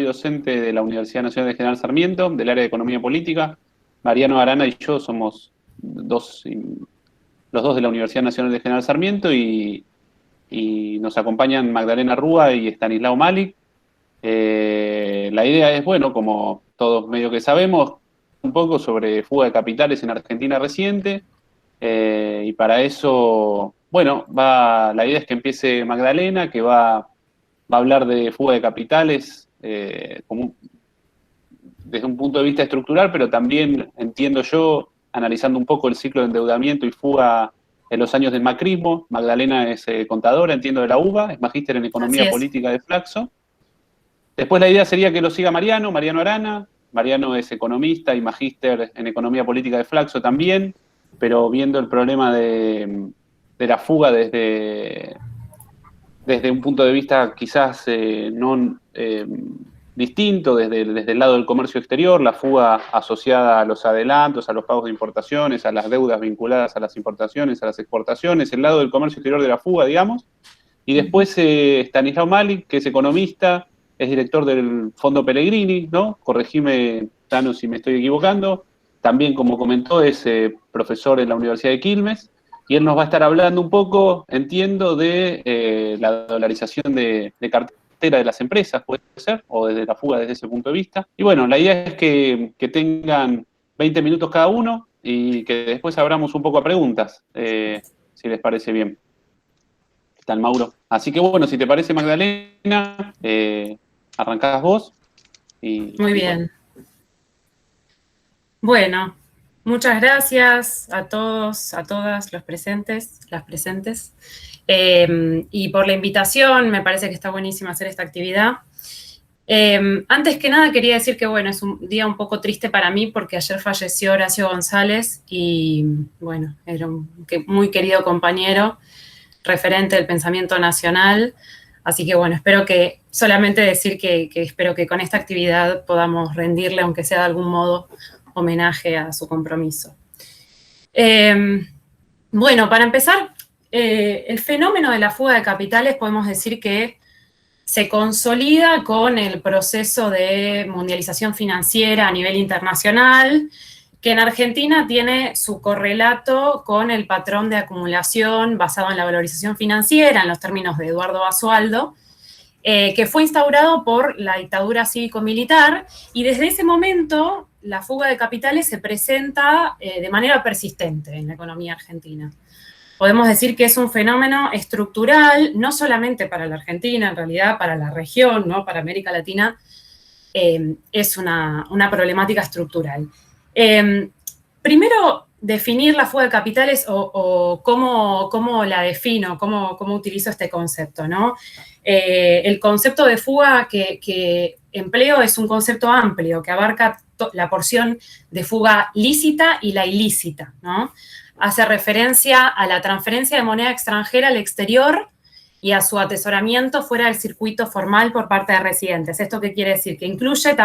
docente de la Universidad Nacional de General Sarmiento, del área de Economía Política. Mariano Arana y yo somos los dos de la Universidad Nacional de General Sarmiento y nos acompañan Magdalena Rúa y Estanislao Malik. La idea es, bueno, como todos medio que sabemos, un poco sobre fuga de capitales en Argentina reciente, y para eso, bueno, la idea es que empiece Magdalena, que va a hablar de fuga de capitales desde un punto de vista estructural, pero también, entiendo yo, analizando un poco el ciclo de endeudamiento y fuga en los años del macrismo. Magdalena es contadora, entiendo, de la UBA, es magíster en Así Economía es. Política de Flaxo. Después la idea sería que lo siga Mariano Arana. Mariano es economista y magíster en Economía Política de Flaxo también, pero viendo el problema de la fuga desde un punto de vista quizás no distinto, desde el lado del comercio exterior, la fuga asociada a los adelantos, a los pagos de importaciones, a las deudas vinculadas a las importaciones, a las exportaciones, el lado del comercio exterior de la fuga, digamos. Y después Estanislao Malik, que es economista, es director del Fondo Pellegrini, ¿no? Corregime, Tano, si me estoy equivocando. También, como comentó, es profesor en la Universidad de Quilmes. Y él nos va a estar hablando un poco, entiendo, de la dolarización de cartera de las empresas, puede ser, o desde la fuga desde ese punto de vista. Y bueno, la idea es que tengan 20 minutos cada uno y que después abramos un poco a preguntas, si les parece bien. ¿Qué tal, Mauro? Así que bueno, si te parece, Magdalena, arrancás vos. Muy bien. Bueno, muchas gracias a todos, a todas los presentes, las presentes. Y por la invitación, me parece que está buenísimo hacer esta actividad. Antes que nada quería decir que, bueno, es un día un poco triste para mí porque ayer falleció Horacio González y, bueno, era un muy querido compañero, referente del pensamiento nacional. Así que, bueno, espero que, solamente decir que espero que con esta actividad podamos rendirle, aunque sea de algún modo, homenaje a su compromiso. Bueno, para empezar, el fenómeno de la fuga de capitales podemos decir que se consolida con el proceso de mundialización financiera a nivel internacional, que en Argentina tiene su correlato con el patrón de acumulación basado en la valorización financiera, en los términos de Eduardo Basualdo, que fue instaurado por la dictadura cívico-militar, y desde ese momento la fuga de capitales se presenta de manera persistente en la economía argentina. Podemos decir que es un fenómeno estructural, no solamente para la Argentina, en realidad para la región, ¿no? Para América Latina, es una problemática estructural. Primero, definir la fuga de capitales o cómo la defino, cómo utilizo este concepto, ¿no? El concepto de fuga que empleo es un concepto amplio que abarca la porción de fuga lícita y la ilícita, ¿no? Hace referencia a la transferencia de moneda extranjera al exterior y a su atesoramiento fuera del circuito formal por parte de residentes. ¿Esto qué quiere decir? Que incluye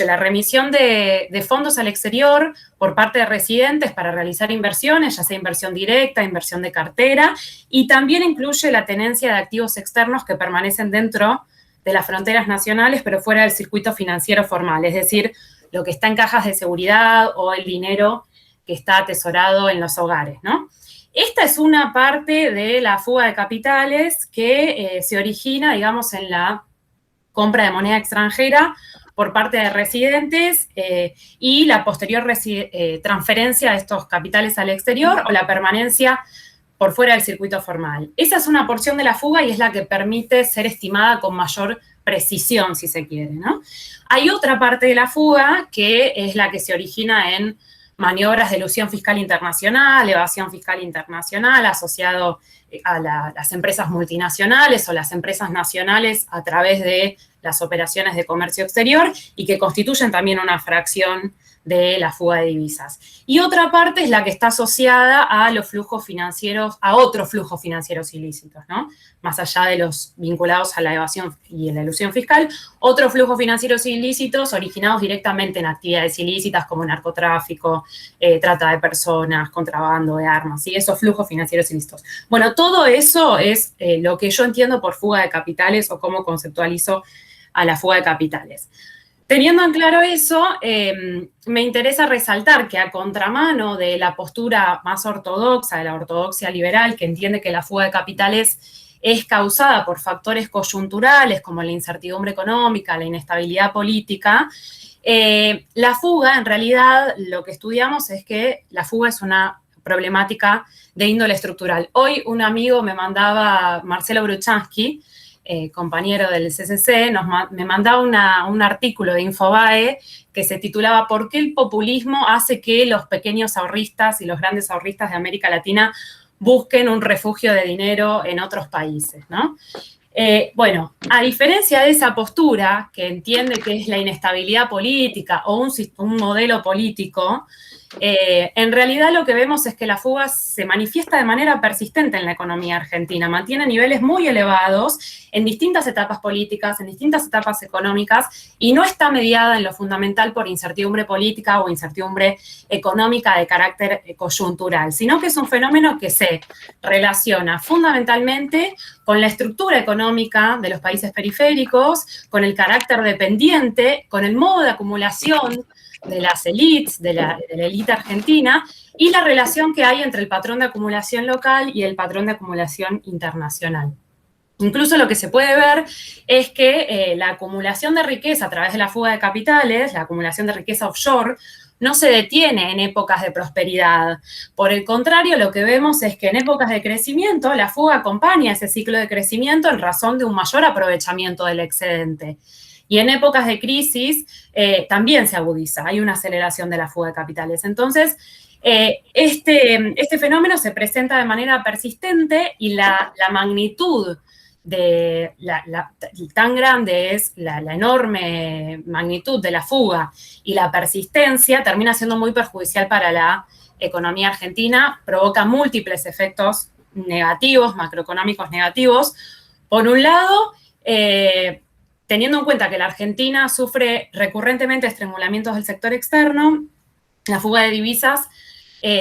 la remisión de fondos al exterior por parte de residentes para realizar inversiones, ya sea inversión directa, inversión de cartera, y también incluye la tenencia de activos externos que permanecen dentro de las fronteras nacionales, pero fuera del circuito financiero formal, es decir, lo que está en cajas de seguridad o el dinero que está atesorado en los hogares, ¿no? Esta es una parte de la fuga de capitales que se origina, digamos, en la compra de moneda extranjera por parte de residentes y la posterior transferencia de estos capitales al exterior o la permanencia por fuera del circuito formal. Esa es una porción de la fuga y es la que permite ser estimada con mayor precisión, si se quiere, ¿no? Hay otra parte de la fuga que es la que se origina en maniobras de elusión fiscal internacional, evasión fiscal internacional, asociado a las empresas multinacionales o las empresas nacionales a través de las operaciones de comercio exterior y que constituyen también una fracción de la fuga de divisas. Y otra parte es la que está asociada a los flujos financieros, a otros flujos financieros ilícitos, ¿no? Más allá de los vinculados a la evasión y la elusión fiscal, otros flujos financieros ilícitos originados directamente en actividades ilícitas como narcotráfico, trata de personas, contrabando de armas, ¿sí? Esos flujos financieros ilícitos. Bueno, todo eso es lo que yo entiendo por fuga de capitales o cómo conceptualizo a la fuga de capitales. Teniendo en claro eso, me interesa resaltar que a contramano de la postura más ortodoxa, de la ortodoxia liberal, que entiende que la fuga de capitales es causada por factores coyunturales como la incertidumbre económica, la inestabilidad política, la fuga, en realidad, lo que estudiamos es que la fuga es una problemática de índole estructural. Hoy un amigo me mandaba, Marcelo Bruchansky, compañero del CCC, me mandaba un artículo de Infobae que se titulaba ¿Por qué el populismo hace que los pequeños ahorristas y los grandes ahorristas de América Latina busquen un refugio de dinero en otros países, ¿no? Bueno, a diferencia de esa postura que entiende que es la inestabilidad política o un modelo político, en realidad lo que vemos es que la fuga se manifiesta de manera persistente en la economía argentina, mantiene niveles muy elevados en distintas etapas políticas, en distintas etapas económicas, y no está mediada en lo fundamental por incertidumbre política o incertidumbre económica de carácter coyuntural, sino que es un fenómeno que se relaciona fundamentalmente con la estructura económica de los países periféricos, con el carácter dependiente, con el modo de acumulación de las élites, de la élite argentina, y la relación que hay entre el patrón de acumulación local y el patrón de acumulación internacional. Incluso lo que se puede ver es que la acumulación de riqueza a través de la fuga de capitales, la acumulación de riqueza offshore, no se detiene en épocas de prosperidad. Por el contrario, lo que vemos es que en épocas de crecimiento, la fuga acompaña ese ciclo de crecimiento en razón de un mayor aprovechamiento del excedente. Y en épocas de crisis también se agudiza, hay una aceleración de la fuga de capitales. Entonces, este fenómeno se presenta de manera persistente y la magnitud tan grande es la enorme magnitud de la fuga y la persistencia termina siendo muy perjudicial para la economía argentina, provoca múltiples efectos negativos, macroeconómicos negativos. Por un lado, teniendo en cuenta que la Argentina sufre recurrentemente estrangulamientos del sector externo, la fuga de divisas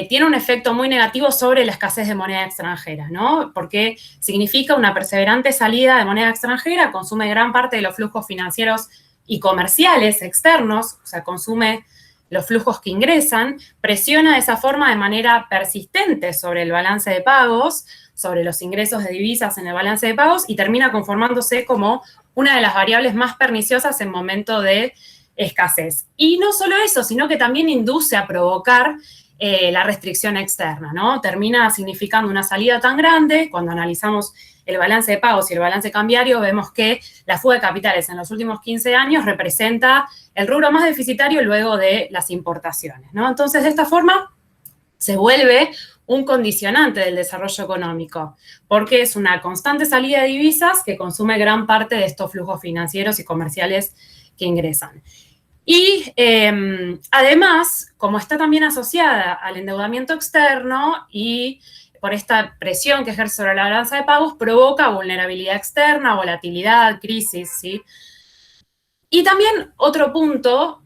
tiene un efecto muy negativo sobre la escasez de moneda extranjera, ¿no? Porque significa una perseverante salida de moneda extranjera, consume gran parte de los flujos financieros y comerciales externos, o sea, consume los flujos que ingresan, presiona de esa forma de manera persistente sobre el balance de pagos, sobre los ingresos de divisas en el balance de pagos y termina conformándose como una de las variables más perniciosas en momento de escasez. Y no solo eso, sino que también induce a provocar la restricción externa, ¿no? Termina significando una salida tan grande, cuando analizamos el balance de pagos y el balance cambiario, vemos que la fuga de capitales en los últimos 15 años representa el rubro más deficitario luego de las importaciones, ¿no? Entonces, de esta forma, se vuelve un condicionante del desarrollo económico, porque es una constante salida de divisas que consume gran parte de estos flujos financieros y comerciales que ingresan. Y además, como está también asociada al endeudamiento externo y por esta presión que ejerce sobre la balanza de pagos, provoca vulnerabilidad externa, volatilidad, crisis, ¿sí? Y también otro punto,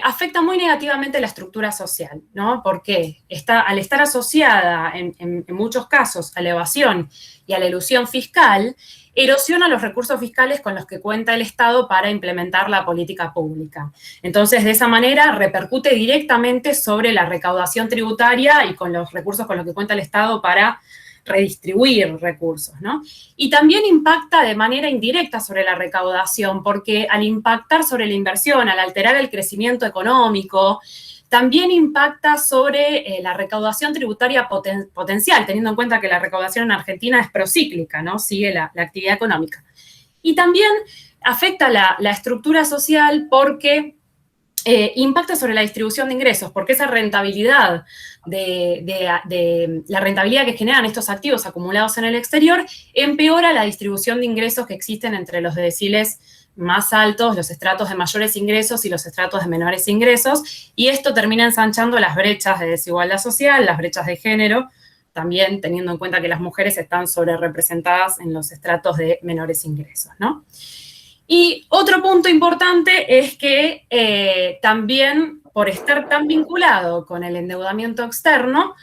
afecta muy negativamente la estructura social, ¿no? Porque al estar asociada en muchos casos a la evasión y a la elusión fiscal, erosiona los recursos fiscales con los que cuenta el Estado para implementar la política pública. Entonces, de esa manera, repercute directamente sobre la recaudación tributaria y con los recursos con los que cuenta el Estado para redistribuir recursos, ¿no? Y también impacta de manera indirecta sobre la recaudación, porque al impactar sobre la inversión, al alterar el crecimiento económico, también impacta sobre la recaudación tributaria potencial, teniendo en cuenta que la recaudación en Argentina es procíclica, ¿no? Sigue la actividad económica. Y también afecta la estructura social porque impacta sobre la distribución de ingresos, porque esa rentabilidad la rentabilidad que generan estos activos acumulados en el exterior empeora la distribución de ingresos que existen entre los deciles más altos, los estratos de mayores ingresos y los estratos de menores ingresos, y esto termina ensanchando las brechas de desigualdad social, las brechas de género, también teniendo en cuenta que las mujeres están sobrerepresentadas en los estratos de menores ingresos, ¿no? Y otro punto importante es que también por estar tan vinculado con el endeudamiento externo,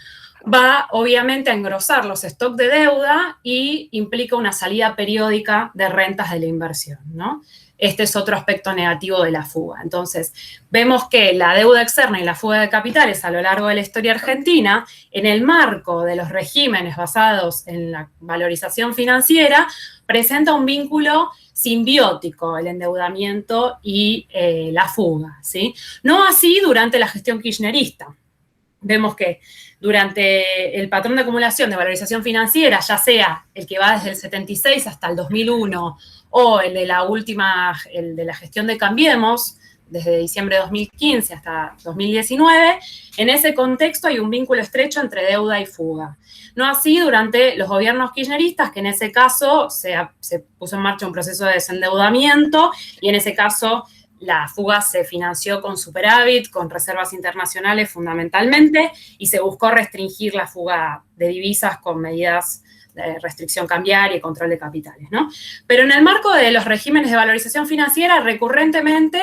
va obviamente a engrosar los stocks de deuda y implica una salida periódica de rentas de la inversión, ¿no? este es otro aspecto negativo de la fuga. Entonces, vemos que la deuda externa y la fuga de capitales a lo largo de la historia argentina, en el marco de los regímenes basados en la valorización financiera, presenta un vínculo simbiótico, el endeudamiento y la fuga, ¿sí? No así durante la gestión kirchnerista. Vemos que durante el patrón de acumulación de valorización financiera, ya sea el que va desde el 76 hasta el 2001 o el de el de la gestión de Cambiemos, desde diciembre de 2015 hasta 2019, en ese contexto hay un vínculo estrecho entre deuda y fuga. No así durante los gobiernos kirchneristas, que en ese caso se puso en marcha un proceso de desendeudamiento y en ese caso la fuga se financió con superávit, con reservas internacionales fundamentalmente, y se buscó restringir la fuga de divisas con medidas de restricción cambiaria y control de capitales, ¿no? Pero en el marco de los regímenes de valorización financiera, recurrentemente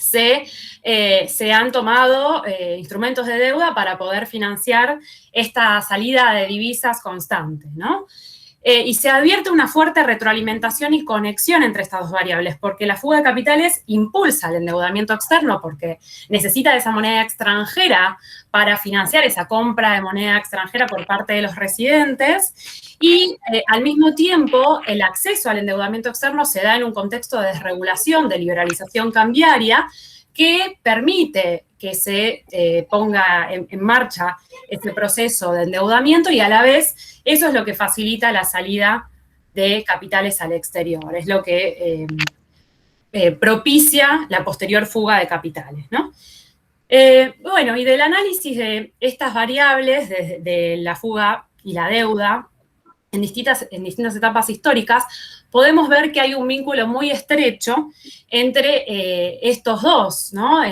se han tomado instrumentos de deuda para poder financiar esta salida de divisas constante, ¿no? Y se advierte una fuerte retroalimentación y conexión entre estas dos variables, porque la fuga de capitales impulsa el endeudamiento externo, porque necesita de esa moneda extranjera para financiar esa compra de moneda extranjera por parte de los residentes, y al mismo tiempo el acceso al endeudamiento externo se da en un contexto de desregulación, de liberalización cambiaria, que permite que se ponga en marcha este proceso de endeudamiento y a la vez eso es lo que facilita la salida de capitales al exterior, es lo que propicia la posterior fuga de capitales, ¿no? Bueno, y del análisis de estas variables, de la fuga y la deuda, en distintas etapas históricas, podemos ver que hay un vínculo muy estrecho entre estos dos, ¿no?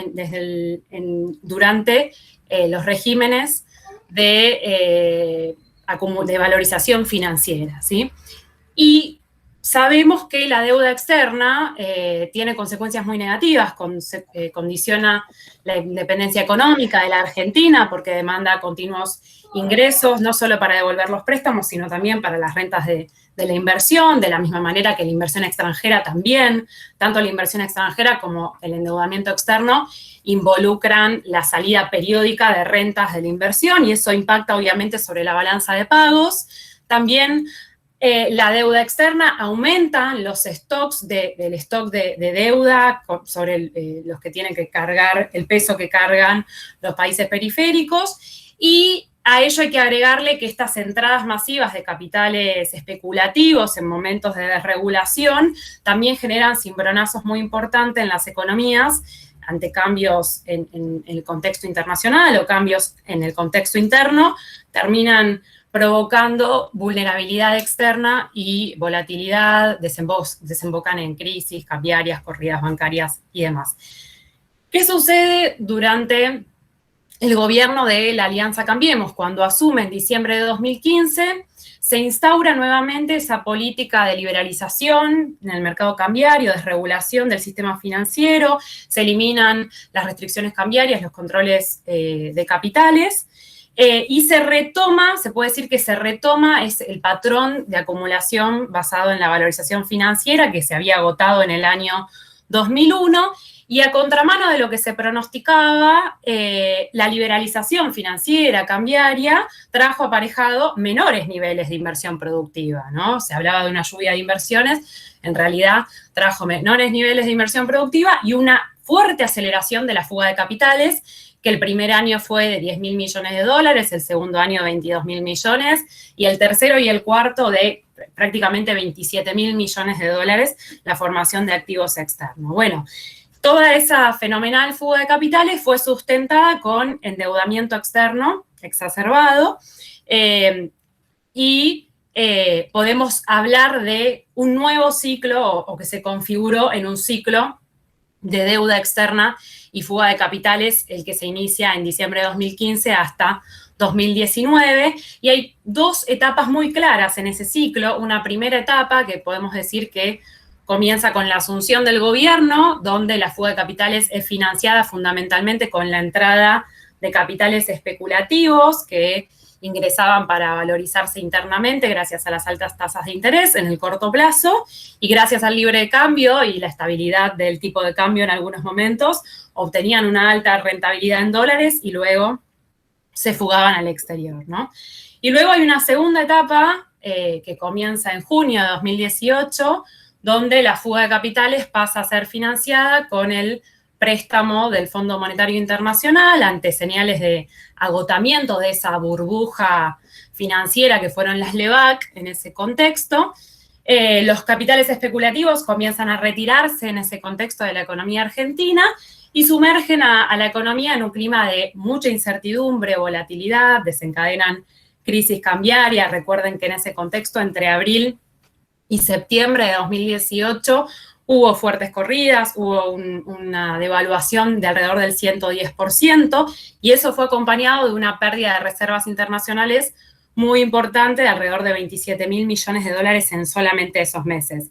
Durante los regímenes de valorización financiera, ¿sí? Y sabemos que la deuda externa tiene consecuencias muy negativas, condiciona la independencia económica de la Argentina porque demanda continuos ingresos, no solo para devolver los préstamos, sino también para las rentas de la inversión, de la misma manera que la inversión extranjera también, tanto la inversión extranjera como el endeudamiento externo involucran la salida periódica de rentas de la inversión y eso impacta obviamente sobre la balanza de pagos. También la deuda externa aumenta los stocks del stock de deuda sobre los que tienen que cargar, el peso que cargan los países periféricos, y a ello hay que agregarle que estas entradas masivas de capitales especulativos en momentos de desregulación también generan cimbronazos muy importantes en las economías ante cambios en el contexto internacional o cambios en el contexto interno, terminan provocando vulnerabilidad externa y volatilidad, desembocan en crisis cambiarias, corridas bancarias y demás. ¿Qué sucede durante el gobierno de la Alianza Cambiemos? Cuando asume en diciembre de 2015, se instaura nuevamente esa política de liberalización en el mercado cambiario, desregulación del sistema financiero, se eliminan las restricciones cambiarias, los controles de capitales, y se retoma, se puede decir que se retoma es el patrón de acumulación basado en la valorización financiera que se había agotado en el año 2001, y a contramano de lo que se pronosticaba, la liberalización financiera cambiaria trajo aparejado menores niveles de inversión productiva, ¿no? Se hablaba de una lluvia de inversiones, en realidad trajo menores niveles de inversión productiva y una fuerte aceleración de la fuga de capitales, que el primer año fue de 10.000 millones de dólares, el segundo año 22.000 millones, y el tercero y el cuarto de prácticamente 27.000 millones de dólares, la formación de activos externos. Bueno, toda esa fenomenal fuga de capitales fue sustentada con endeudamiento externo exacerbado, y podemos hablar de un nuevo ciclo, o que se configuró en un ciclo de deuda externa y fuga de capitales, el que se inicia en diciembre de 2015 hasta 2019, y hay dos etapas muy claras en ese ciclo. Una primera etapa que podemos decir que comienza con la asunción del gobierno, donde la fuga de capitales es financiada fundamentalmente con la entrada de capitales especulativos que ingresaban para valorizarse internamente gracias a las altas tasas de interés en el corto plazo y gracias al libre cambio y la estabilidad del tipo de cambio en algunos momentos, obtenían una alta rentabilidad en dólares y luego se fugaban al exterior, ¿no? Y luego hay una segunda etapa que comienza en junio de 2018, donde la fuga de capitales pasa a ser financiada con el préstamo del Fondo Monetario Internacional ante señales de agotamiento de esa burbuja financiera que fueron las LEVAC en ese contexto. Los capitales especulativos comienzan a retirarse en ese contexto de la economía argentina y sumergen a la economía en un clima de mucha incertidumbre, volatilidad, desencadenan crisis cambiaria. Recuerden que en ese contexto, entre abril y septiembre de 2018, hubo fuertes corridas, hubo una devaluación de alrededor del 110%, y eso fue acompañado de una pérdida de reservas internacionales muy importante de alrededor de 27.000 millones de dólares en solamente esos meses.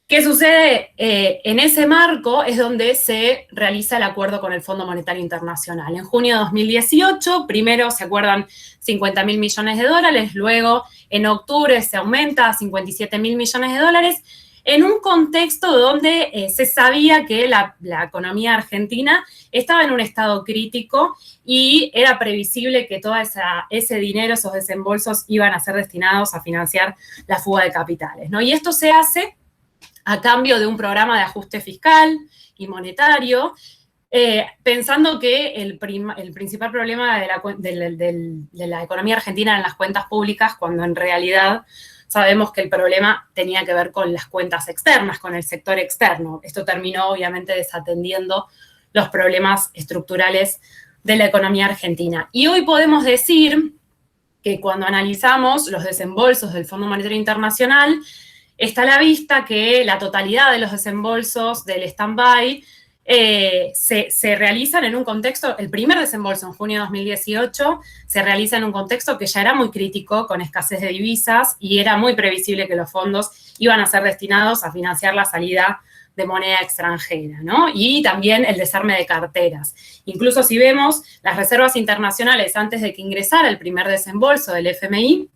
¿Qué sucede? En ese marco es donde se realiza el acuerdo con el Fondo Monetario Internacional. En junio de 2018, primero se acuerdan 50.000 millones de dólares, luego en octubre se aumenta a 57.000 millones de dólares, en un contexto donde se sabía que la economía argentina estaba en un estado crítico y era previsible que todo ese dinero, esos desembolsos, iban a ser destinados a financiar la fuga de capitales, ¿no? Y esto se hace a cambio de un programa de ajuste fiscal y monetario, pensando que el principal problema de la economía argentina eran las cuentas públicas, cuando en realidad sabemos que el problema tenía que ver con las cuentas externas, con el sector externo. Esto terminó, obviamente, desatendiendo los problemas estructurales de la economía argentina. Y hoy podemos decir que cuando analizamos los desembolsos del Fondo Monetario Internacional, está a la vista que la totalidad de los desembolsos del stand-by se realizan en un contexto, el primer desembolso en junio de 2018 se realiza en un contexto que ya era muy crítico, con escasez de divisas, y era muy previsible que los fondos iban a ser destinados a financiar la salida de moneda extranjera, ¿no? Y también el desarme de carteras. Incluso si vemos las reservas internacionales antes de que ingresara el primer desembolso del FMI,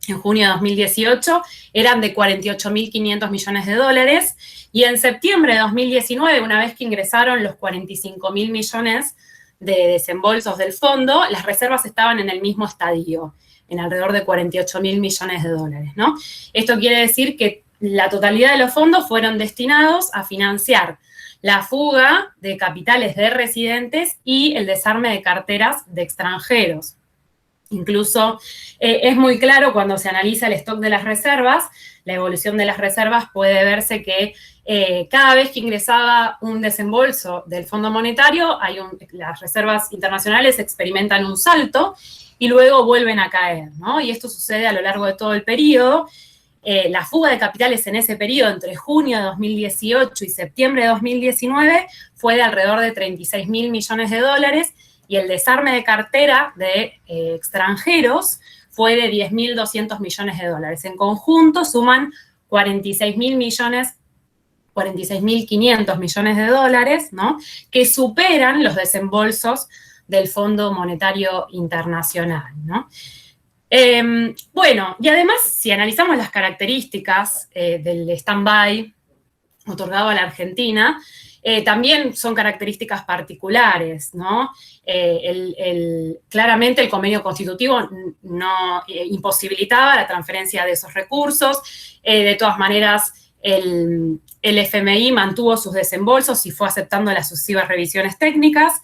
en junio de 2018, eran de 48.500 millones de dólares, y en septiembre de 2019, una vez que ingresaron los 45.000 millones de desembolsos del fondo, las reservas estaban en el mismo estadio, en alrededor de 48.000 millones de dólares, ¿no? Esto quiere decir que la totalidad de los fondos fueron destinados a financiar la fuga de capitales de residentes y el desarme de carteras de extranjeros. Incluso es muy claro cuando se analiza el stock de las reservas, la evolución de las reservas, puede verse que cada vez que ingresaba un desembolso del Fondo Monetario, las reservas internacionales experimentan un salto y luego vuelven a caer, ¿no? Y esto sucede a lo largo de todo el periodo. La fuga de capitales en ese periodo, entre junio de 2018 y septiembre de 2019, fue de alrededor de 36.000 millones de dólares, y el desarme de cartera de extranjeros fue de 10.200 millones de dólares. En conjunto suman 46.500 millones de dólares, ¿no? Que superan los desembolsos del Fondo Monetario Internacional, ¿no? Bueno, y además, si analizamos las características del stand-by otorgado a la Argentina, también son características particulares, ¿no? Claramente el convenio constitutivo no imposibilitaba la transferencia de esos recursos. De todas maneras, el FMI mantuvo sus desembolsos y fue aceptando las sucesivas revisiones técnicas,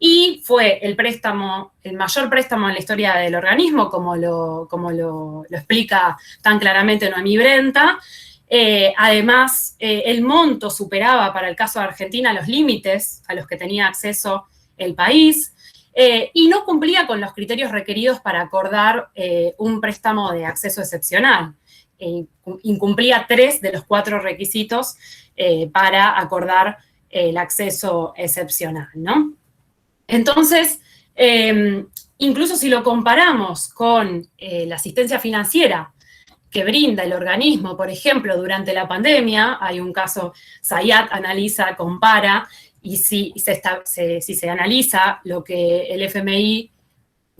y fue el mayor préstamo en la historia del organismo, como lo explica tan claramente Noemí Brenta. Además, el monto superaba para el caso de Argentina los límites a los que tenía acceso el país, y no cumplía con los criterios requeridos para acordar un préstamo de acceso excepcional. Incumplía 3 de los 4 requisitos para acordar el acceso excepcional, ¿no? Entonces, incluso si lo comparamos con la asistencia financiera que brinda el organismo, por ejemplo, durante la pandemia, hay un caso, Zayat analiza, compara, y si se analiza lo que el FMI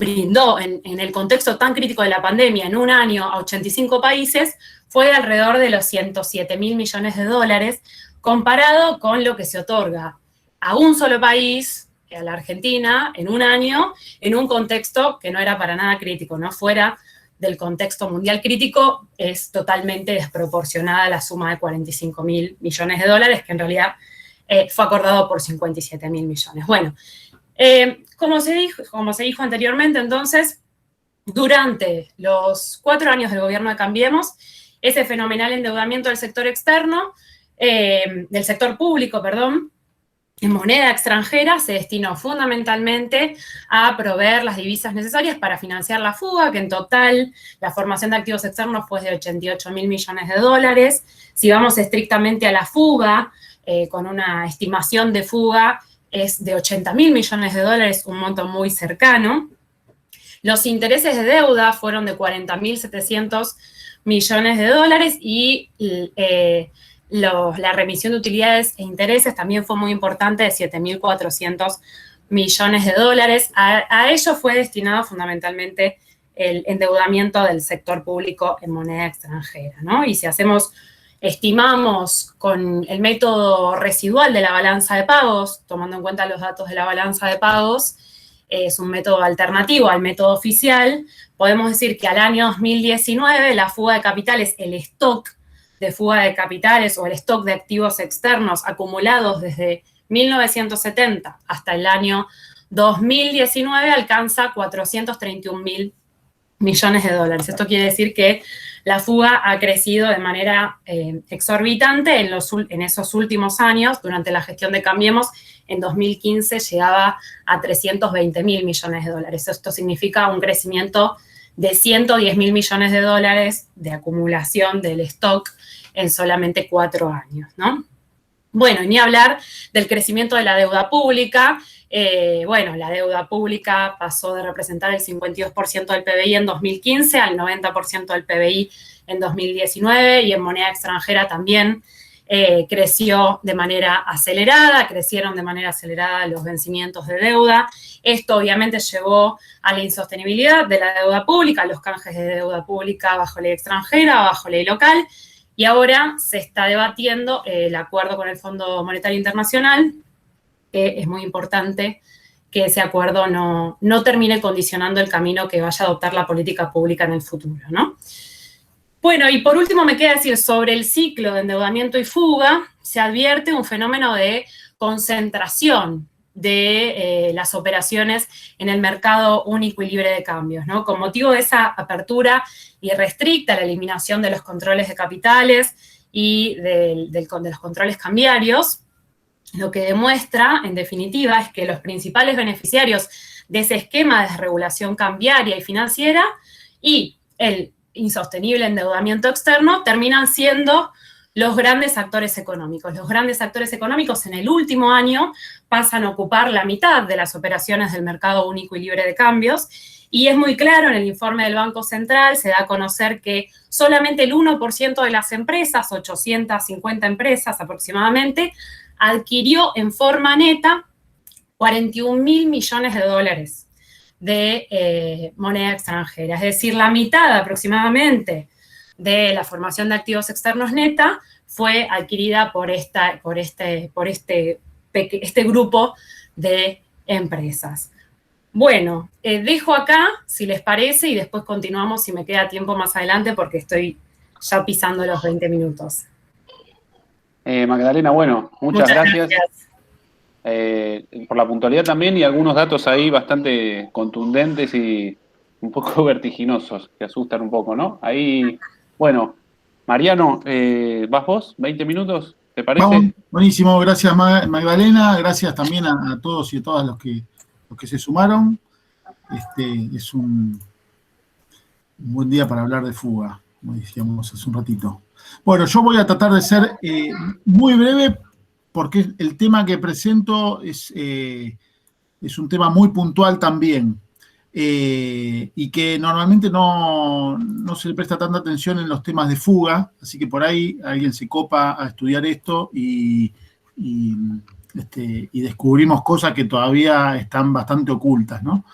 brindó en el contexto tan crítico de la pandemia en un año a 85 países fue de alrededor de los 107.000 millones de dólares, comparado con lo que se otorga a un solo país, a la Argentina, en un año, en un contexto que no era para nada crítico, no fuera del contexto mundial crítico, es totalmente desproporcionada la suma de 45.000 millones de dólares, que en realidad fue acordado por 57.000 millones. Bueno, como se dijo anteriormente, entonces, durante los 4 años del gobierno de Cambiemos, ese fenomenal endeudamiento del sector externo, del sector público, perdón, en moneda extranjera se destinó fundamentalmente a proveer las divisas necesarias para financiar la fuga, que en total la formación de activos externos fue de 88.000 millones de dólares. Si vamos estrictamente a la fuga, con una estimación de fuga, es de 80.000 millones de dólares, un monto muy cercano. Los intereses de deuda fueron de 40.700 millones de dólares y la remisión de utilidades e intereses también fue muy importante, de 7.400 millones de dólares. A ello fue destinado fundamentalmente el endeudamiento del sector público en moneda extranjera, ¿no? Y si estimamos con el método residual de la balanza de pagos, tomando en cuenta los datos de la balanza de pagos, es un método alternativo al método oficial, podemos decir que al año 2019 la fuga de capitales, el stock de fuga de capitales o el stock de activos externos acumulados desde 1970 hasta el año 2019 alcanza 431.000 millones de dólares. Esto quiere decir que la fuga ha crecido de manera exorbitante en esos últimos años. Durante la gestión de Cambiemos, en 2015 llegaba a 320.000 millones de dólares. Esto significa un crecimiento de 110.000 millones de dólares de acumulación del stock en solamente 4 años, ¿no? Bueno, ni hablar del crecimiento de la deuda pública. Bueno, la deuda pública pasó de representar el 52% del PBI en 2015 al 90% del PBI en 2019 y en moneda extranjera también crecieron de manera acelerada los vencimientos de deuda. Esto obviamente llevó a la insostenibilidad de la deuda pública, los canjes de deuda pública bajo ley extranjera, bajo ley local, y ahora se está debatiendo el acuerdo con el Fondo Monetario Internacional, que es muy importante que ese acuerdo no termine condicionando el camino que vaya a adoptar la política pública en el futuro, ¿no? Bueno, y por último me queda decir sobre el ciclo de endeudamiento y fuga, se advierte un fenómeno de concentración de las operaciones en el mercado único y libre de cambios, ¿no? Con motivo de esa apertura irrestricta, la eliminación de los controles de capitales y de los controles cambiarios, lo que demuestra, en definitiva, es que los principales beneficiarios de ese esquema de desregulación cambiaria y financiera y el insostenible endeudamiento externo terminan siendo los grandes actores económicos. Los grandes actores económicos en el último año pasan a ocupar la mitad de las operaciones del mercado único y libre de cambios, y es muy claro, en el informe del Banco Central se da a conocer que solamente el 1% de las empresas, 850 empresas aproximadamente, adquirió en forma neta 41.000 millones de dólares de moneda extranjera. Es decir, la mitad aproximadamente de la formación de activos externos neta fue adquirida por este grupo de empresas. Bueno, dejo acá, si les parece, y después continuamos si me queda tiempo más adelante porque estoy ya pisando los 20 minutos. Magdalena, bueno, muchas gracias. Por la puntualidad también y algunos datos ahí bastante contundentes y un poco vertiginosos, que asustan un poco, ¿no? Ahí, bueno, Mariano, ¿vas vos? ¿20 minutos? ¿Te parece? Vamos, buenísimo, gracias Magdalena, gracias también a todos y a todas los que se sumaron. Es un buen día para hablar de fuga, como decíamos hace un ratito. Bueno, yo voy a tratar de ser muy breve porque el tema que presento es un tema muy puntual también y que normalmente no se le presta tanta atención en los temas de fuga, así que por ahí alguien se copa a estudiar esto y descubrimos cosas que todavía están bastante ocultas, ¿no?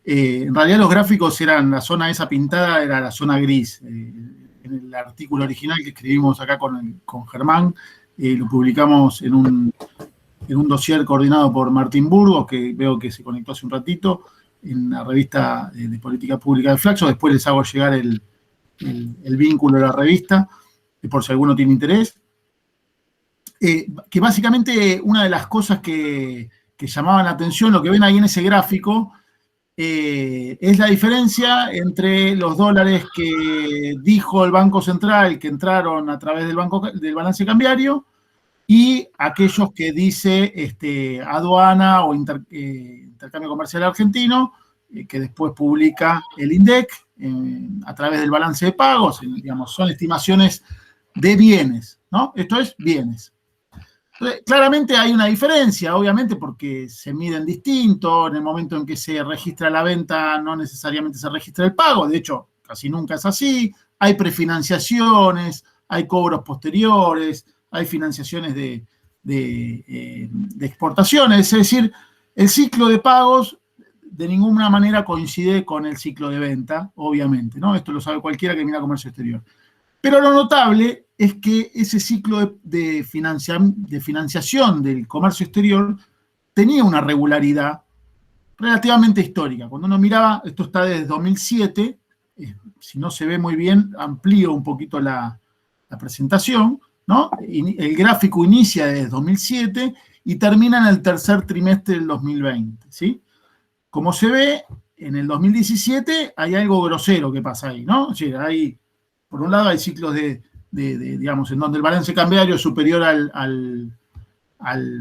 En realidad los gráficos eran, la zona esa pintada era la zona gris. En el artículo original que escribimos acá con Germán, lo publicamos en un dossier coordinado por Martín Burgos, que veo que se conectó hace un ratito, en la revista de Política Pública de Flaxo. Después les hago llegar el vínculo de la revista, por si alguno tiene interés. Que básicamente una de las cosas que llamaban la atención, lo que ven ahí en ese gráfico, es la diferencia entre los dólares que dijo el Banco Central que entraron a través del balance cambiario y aquellos que dice aduana o intercambio comercial argentino, que después publica el INDEC a través del balance de pagos. Digamos, son estimaciones de bienes, ¿no? Esto es bienes. Entonces, claramente hay una diferencia, obviamente, porque se miden distinto. En el momento en que se registra la venta, no necesariamente se registra el pago. De hecho, casi nunca es así. Hay prefinanciaciones, hay cobros posteriores, hay financiaciones de exportaciones. Es decir, el ciclo de pagos de ninguna manera coincide con el ciclo de venta, obviamente, ¿no? Esto lo sabe cualquiera que mira comercio exterior. Pero lo notable es que ese ciclo de financiación del comercio exterior tenía una regularidad relativamente histórica. Cuando uno miraba, esto está desde 2007, si no se ve muy bien, amplío un poquito la presentación, ¿no? El gráfico inicia desde 2007 y termina en el tercer trimestre del 2020, ¿sí? Como se ve, en el 2017 hay algo grosero que pasa ahí, ¿no? O sea, por un lado hay ciclos digamos, en donde el balance cambiario es superior al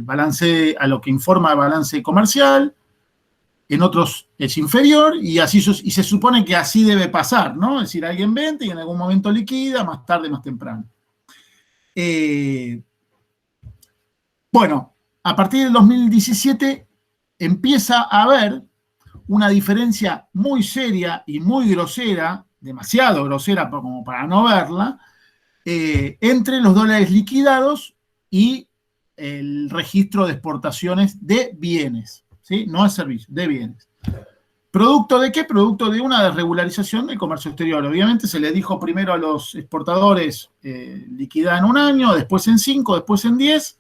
balance, a lo que informa el balance comercial, en otros es inferior, y se supone que así debe pasar, ¿no? Es decir, alguien vende y en algún momento liquida, más tarde, más temprano. Bueno, a partir del 2017 empieza a haber una diferencia muy seria y muy grosera, demasiado grosera como para no verla, entre los dólares liquidados y el registro de exportaciones de bienes, ¿sí? No de servicios, de bienes. ¿Producto de qué? Producto de una desregularización del comercio exterior. Obviamente se le dijo primero a los exportadores liquidar en un año, después en 5, después en 10,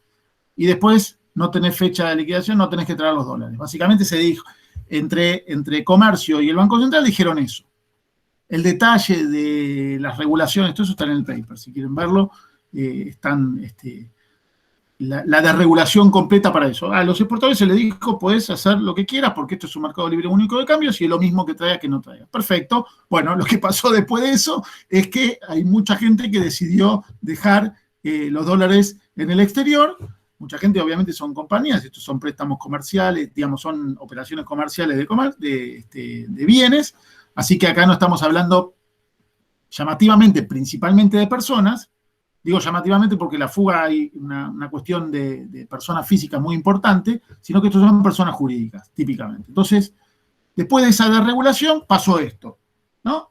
y después no tenés fecha de liquidación, no tenés que traer los dólares. Básicamente se dijo, entre comercio y el Banco Central dijeron eso. El detalle de las regulaciones, todo eso está en el paper, si quieren verlo, están la desregulación completa para eso. A los exportadores se les dijo, podés hacer lo que quieras porque esto es un mercado libre único de cambios y es lo mismo que traiga que no traiga. Perfecto. Bueno, lo que pasó después de eso es que hay mucha gente que decidió dejar los dólares en el exterior. Mucha gente, obviamente, son compañías, estos son préstamos comerciales, digamos, son operaciones comerciales de bienes. Así que acá no estamos hablando llamativamente, principalmente de personas. Digo llamativamente porque la fuga hay una cuestión de personas físicas muy importante, sino que estos son personas jurídicas, típicamente. Entonces, después de esa desregulación, pasó esto, ¿no?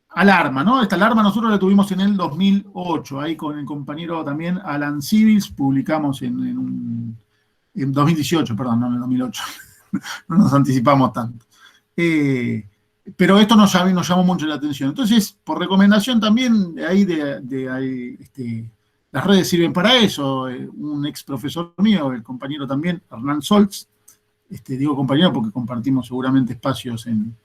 Alarma, ¿no? Esta alarma nosotros la tuvimos en el 2008, ahí con el compañero también Alan Civils, publicamos en 2018, perdón, no en el 2008. No nos anticipamos tanto. Pero esto nos llamó mucho la atención. Entonces, por recomendación también, las redes sirven para eso. Un ex profesor mío, el compañero también, Hernán Soltz, digo compañero porque compartimos seguramente espacios en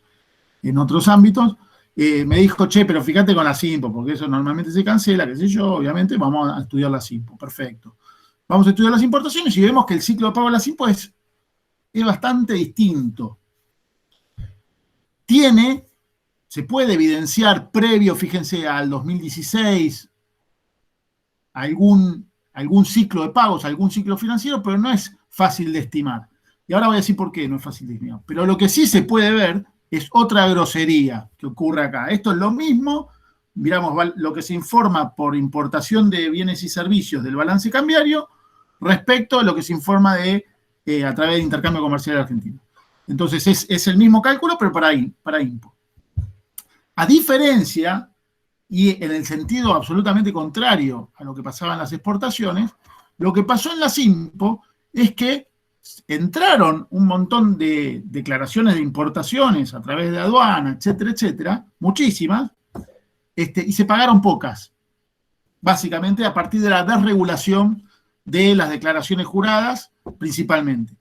otros ámbitos, me dijo, che, pero fíjate con la SIMPO, porque eso normalmente se cancela, qué sé yo, obviamente, vamos a estudiar la SIMPO. Perfecto. Vamos a estudiar las importaciones y vemos que el ciclo de pago de la SIMPO es bastante distinto. Se puede evidenciar previo, fíjense, al 2016, algún ciclo de pagos, algún ciclo financiero, pero no es fácil de estimar. Y ahora voy a decir por qué no es fácil de estimar. Pero lo que sí se puede ver es otra grosería que ocurre acá. Esto es lo mismo, miramos lo que se informa por importación de bienes y servicios del balance cambiario respecto a lo que se informa a través de intercambio comercial argentino. Entonces es el mismo cálculo, pero para INPO. A diferencia, y en el sentido absolutamente contrario a lo que pasaba en las exportaciones, lo que pasó en las INPO es que entraron un montón de declaraciones de importaciones a través de aduana, etcétera, etcétera, muchísimas, y se pagaron pocas, básicamente a partir de la desregulación de las declaraciones juradas, principalmente.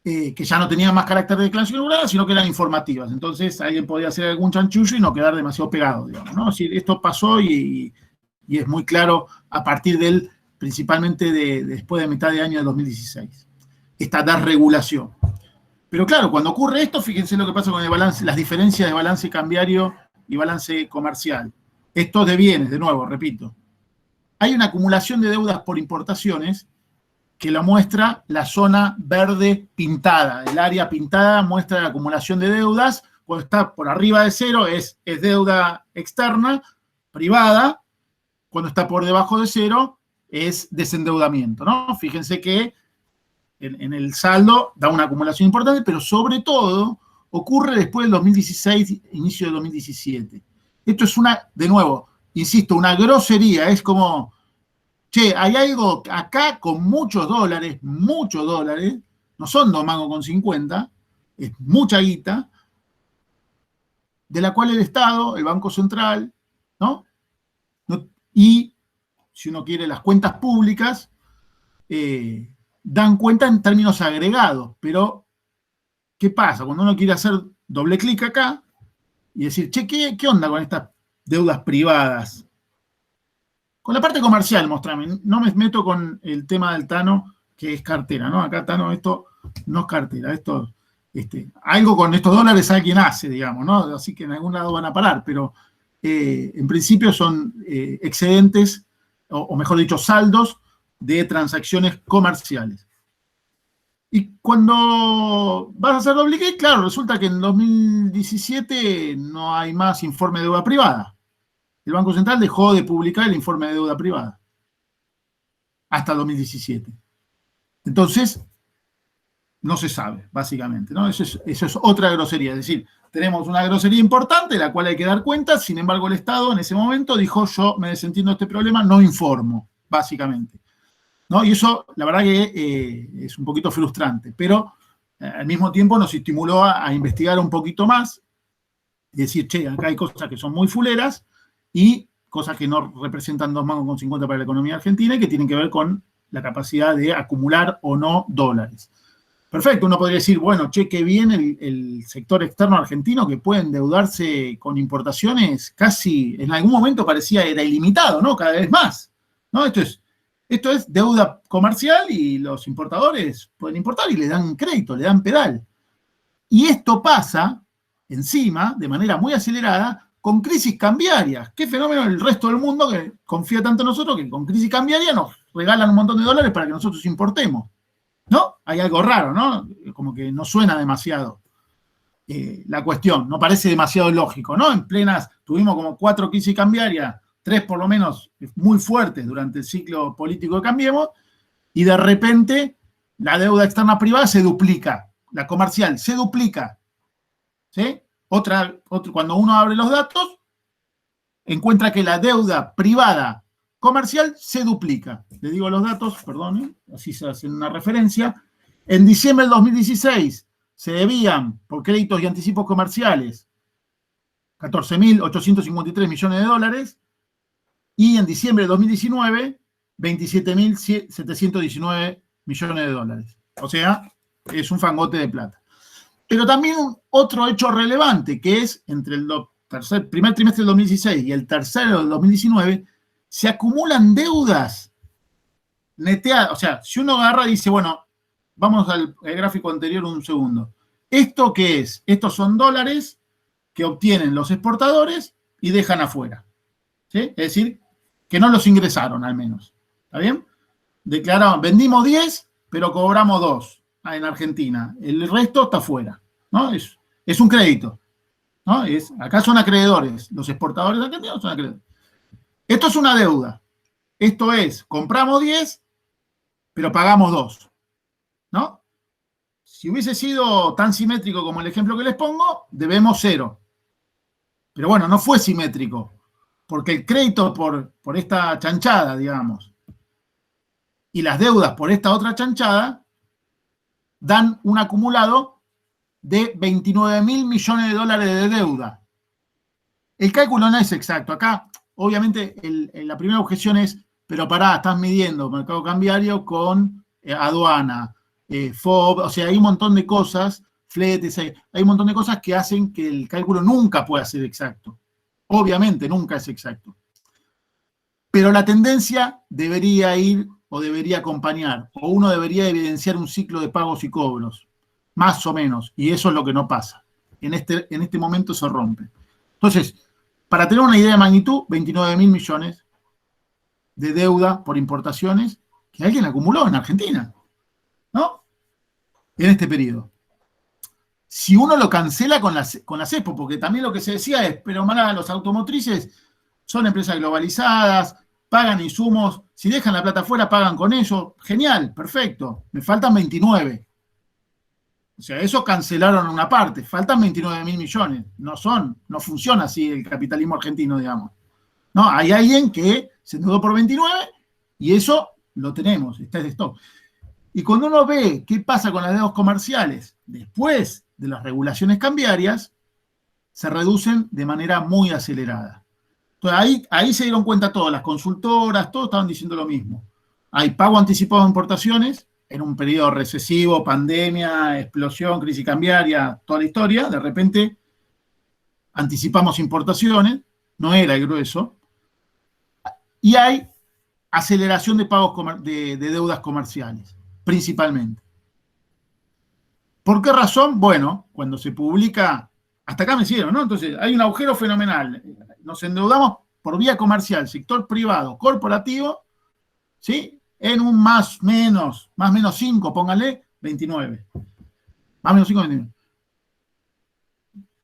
Que ya no tenían más carácter de declaración jurada, sino que eran informativas. Entonces alguien podía hacer algún chanchullo y no quedar demasiado pegado, digamos, ¿no? Es decir, esto pasó y es muy claro a partir del, principalmente después de mitad de año de 2016. Esta desregulación. Pero claro, cuando ocurre esto, fíjense lo que pasa con el balance, las diferencias de balance cambiario y balance comercial. Esto de bienes, de nuevo, repito. Hay una acumulación de deudas por importaciones que lo muestra la zona verde pintada. El área pintada muestra la acumulación de deudas. Cuando está por arriba de cero es deuda externa, privada. Cuando está por debajo de cero es desendeudamiento, ¿no? Fíjense que en el saldo da una acumulación importante, pero sobre todo ocurre después del 2016, inicio del 2017. Esto es de nuevo, insisto, una grosería. Es como, che, hay algo acá con muchos dólares, no son 2 mangos con 50, es mucha guita, de la cual el Estado, el Banco Central, ¿no? Y, si uno quiere, las cuentas públicas, dan cuenta en términos agregados. Pero, ¿qué pasa? Cuando uno quiere hacer doble clic acá y decir, che, ¿qué onda con estas deudas privadas? Con la parte comercial, mostrame. No me meto con el tema del Tano, que es cartera, ¿no? Acá Tano, esto no es cartera. Esto, algo con estos dólares alguien hace, digamos, ¿no? Así que en algún lado van a parar, pero en principio son excedentes, o mejor dicho, saldos de transacciones comerciales. Y cuando vas a hacer doble clic, claro, resulta que en 2017 no hay más informe de deuda privada. El Banco Central dejó de publicar el informe de deuda privada hasta 2017. Entonces, no se sabe, básicamente, ¿no? Eso es otra grosería. Es decir, tenemos una grosería importante de la cual hay que dar cuenta. Sin embargo, el Estado en ese momento dijo, yo me desentiendo de este problema, no informo, básicamente, ¿no? Y eso, la verdad que es un poquito frustrante, pero al mismo tiempo nos estimuló a investigar un poquito más y decir, che, acá hay cosas que son muy fuleras y cosas que no representan 2 mangos con 50 para la economía argentina y que tienen que ver con la capacidad de acumular o no dólares. Perfecto, uno podría decir, bueno, che, qué bien el sector externo argentino que puede endeudarse con importaciones casi, en algún momento parecía era ilimitado, ¿no? Cada vez más, ¿no? Esto es deuda comercial y los importadores pueden importar y le dan crédito, le dan pedal. Y esto pasa, encima, de manera muy acelerada, con crisis cambiarias. Qué fenómeno el resto del mundo que confía tanto en nosotros que con crisis cambiaria nos regalan un montón de dólares para que nosotros importemos, ¿no? Hay algo raro, ¿no? Como que no suena demasiado la cuestión, no parece demasiado lógico, ¿no? Tuvimos como 4 crisis cambiarias, 3 por lo menos muy fuertes durante el ciclo político de Cambiemos, y de repente la deuda externa privada se duplica, la comercial se duplica, ¿sí? Cuando uno abre los datos, encuentra que la deuda privada comercial se duplica. Le digo los datos, perdón, así se hace una referencia. En diciembre del 2016 se debían por créditos y anticipos comerciales 14.853 millones de dólares y en diciembre del 2019 27.719 millones de dólares. O sea, es un fangote de plata. Pero también otro hecho relevante, que es entre el primer trimestre del 2016 y el tercero del 2019, se acumulan deudas neteadas. O sea, si uno agarra y dice, bueno, vamos al gráfico anterior un segundo. ¿Esto qué es? Estos son dólares que obtienen los exportadores y dejan afuera, ¿sí? Es decir, que no los ingresaron al menos. ¿Está bien? Declararon, vendimos 10, pero cobramos 2 en Argentina. El resto está afuera, ¿no? Es un crédito, ¿no? Acá son acreedores. Los exportadores argentinos son acreedores. Esto es una deuda. Esto es, compramos 10, pero pagamos 2, ¿no? Si hubiese sido tan simétrico como el ejemplo que les pongo, debemos 0. Pero bueno, no fue simétrico, porque el crédito por esta chanchada, digamos, y las deudas por esta otra chanchada, dan un acumulado de 29.000 millones de dólares de deuda. El cálculo no es exacto. Acá, obviamente, la primera objeción es, pero pará, estás midiendo mercado cambiario con aduana, FOB, o sea, hay un montón de cosas, fletes, hay un montón de cosas que hacen que el cálculo nunca pueda ser exacto. Obviamente, nunca es exacto. Pero la tendencia debería ir o debería acompañar, o uno debería evidenciar un ciclo de pagos y cobros, más o menos, y eso es lo que no pasa. En este momento se rompe. Entonces, para tener una idea de magnitud, 29.000 millones de deuda por importaciones que alguien acumuló en Argentina, ¿no? En este periodo. Si uno lo cancela con las EPO, porque también lo que se decía es, pero mirá, los automotrices son empresas globalizadas, pagan insumos, si dejan la plata afuera, pagan con ello. Genial, perfecto. Me faltan 29. O sea, eso cancelaron una parte. Faltan 29.000 millones. No funciona así el capitalismo argentino, digamos. No, hay alguien que se endeudó por 29 y eso lo tenemos, está en stock. Y cuando uno ve qué pasa con las deudas comerciales después de las regulaciones cambiarias, se reducen de manera muy acelerada. Entonces ahí se dieron cuenta todas, las consultoras, todos estaban diciendo lo mismo. Hay pago anticipado de importaciones, en un periodo recesivo, pandemia, explosión, crisis cambiaria, toda la historia, de repente anticipamos importaciones, no era el grueso, y hay aceleración de pagos de deudas comerciales, principalmente. ¿Por qué razón? Bueno, cuando se publica, hasta acá me hicieron, ¿no? Entonces, hay un agujero fenomenal. Nos endeudamos por vía comercial, sector privado, corporativo, ¿sí? En un más menos 5, pónganle, 29. Más menos 5, 29.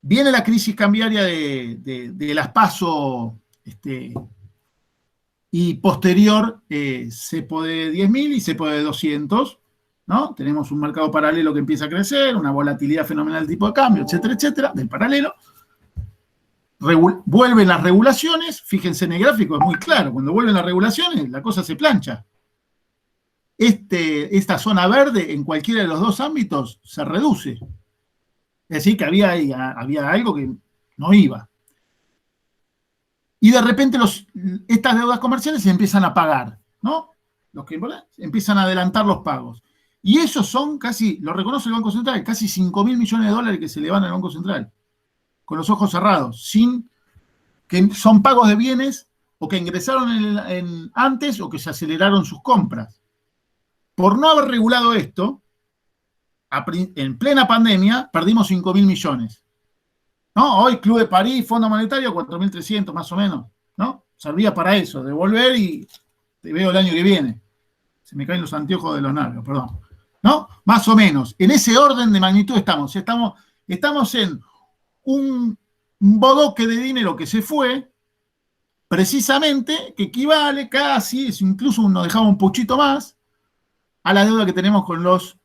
Viene la crisis cambiaria de las PASO, y posterior cepo de 10.000 y cepo de 200, ¿no? Tenemos un mercado paralelo que empieza a crecer, una volatilidad fenomenal del tipo de cambio, etcétera, etcétera, del paralelo. Vuelven las regulaciones, fíjense en el gráfico, es muy claro, cuando vuelven las regulaciones, la cosa se plancha. Esta zona verde, en cualquiera de los dos ámbitos, se reduce. Es decir, que había algo que no iba. Y de repente estas deudas comerciales se empiezan a pagar, ¿no? Los que empiezan a adelantar los pagos. Y esos son casi, lo reconoce el Banco Central, casi 5.000 millones de dólares que se le van al Banco Central, con los ojos cerrados, que son pagos de bienes o que ingresaron antes o que se aceleraron sus compras. Por no haber regulado esto, en plena pandemia, perdimos 5.000 millones. ¿No? Hoy Club de París, Fondo Monetario, 4.300 más o menos, ¿no? Servía para eso, devolver y te veo el año que viene. Se me caen los anteojos de los nervios, perdón. ¿No? Más o menos. En ese orden de magnitud estamos. Estamos en un bodoque de dinero que se fue, precisamente, que equivale casi, incluso nos dejaba un puchito más, a la deuda que tenemos con los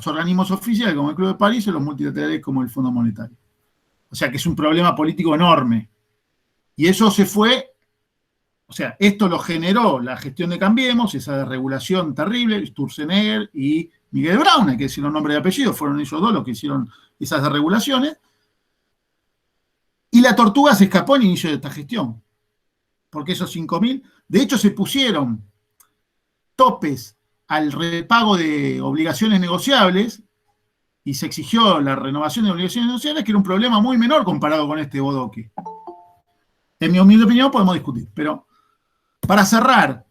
organismos oficiales, como el Club de París, o los multilaterales como el Fondo Monetario. O sea que es un problema político enorme. Y eso se fue, o sea, esto lo generó la gestión de Cambiemos, esa desregulación terrible, Sturzenegger y Miguel Brown, hay que decir los nombres y apellidos, fueron ellos dos los que hicieron esas desregulaciones. Y la tortuga se escapó al inicio de esta gestión. Porque esos 5.000, de hecho se pusieron topes al repago de obligaciones negociables, y se exigió la renovación de obligaciones negociables, que era un problema muy menor comparado con este bodoque. En mi humilde opinión podemos discutir, pero para cerrar,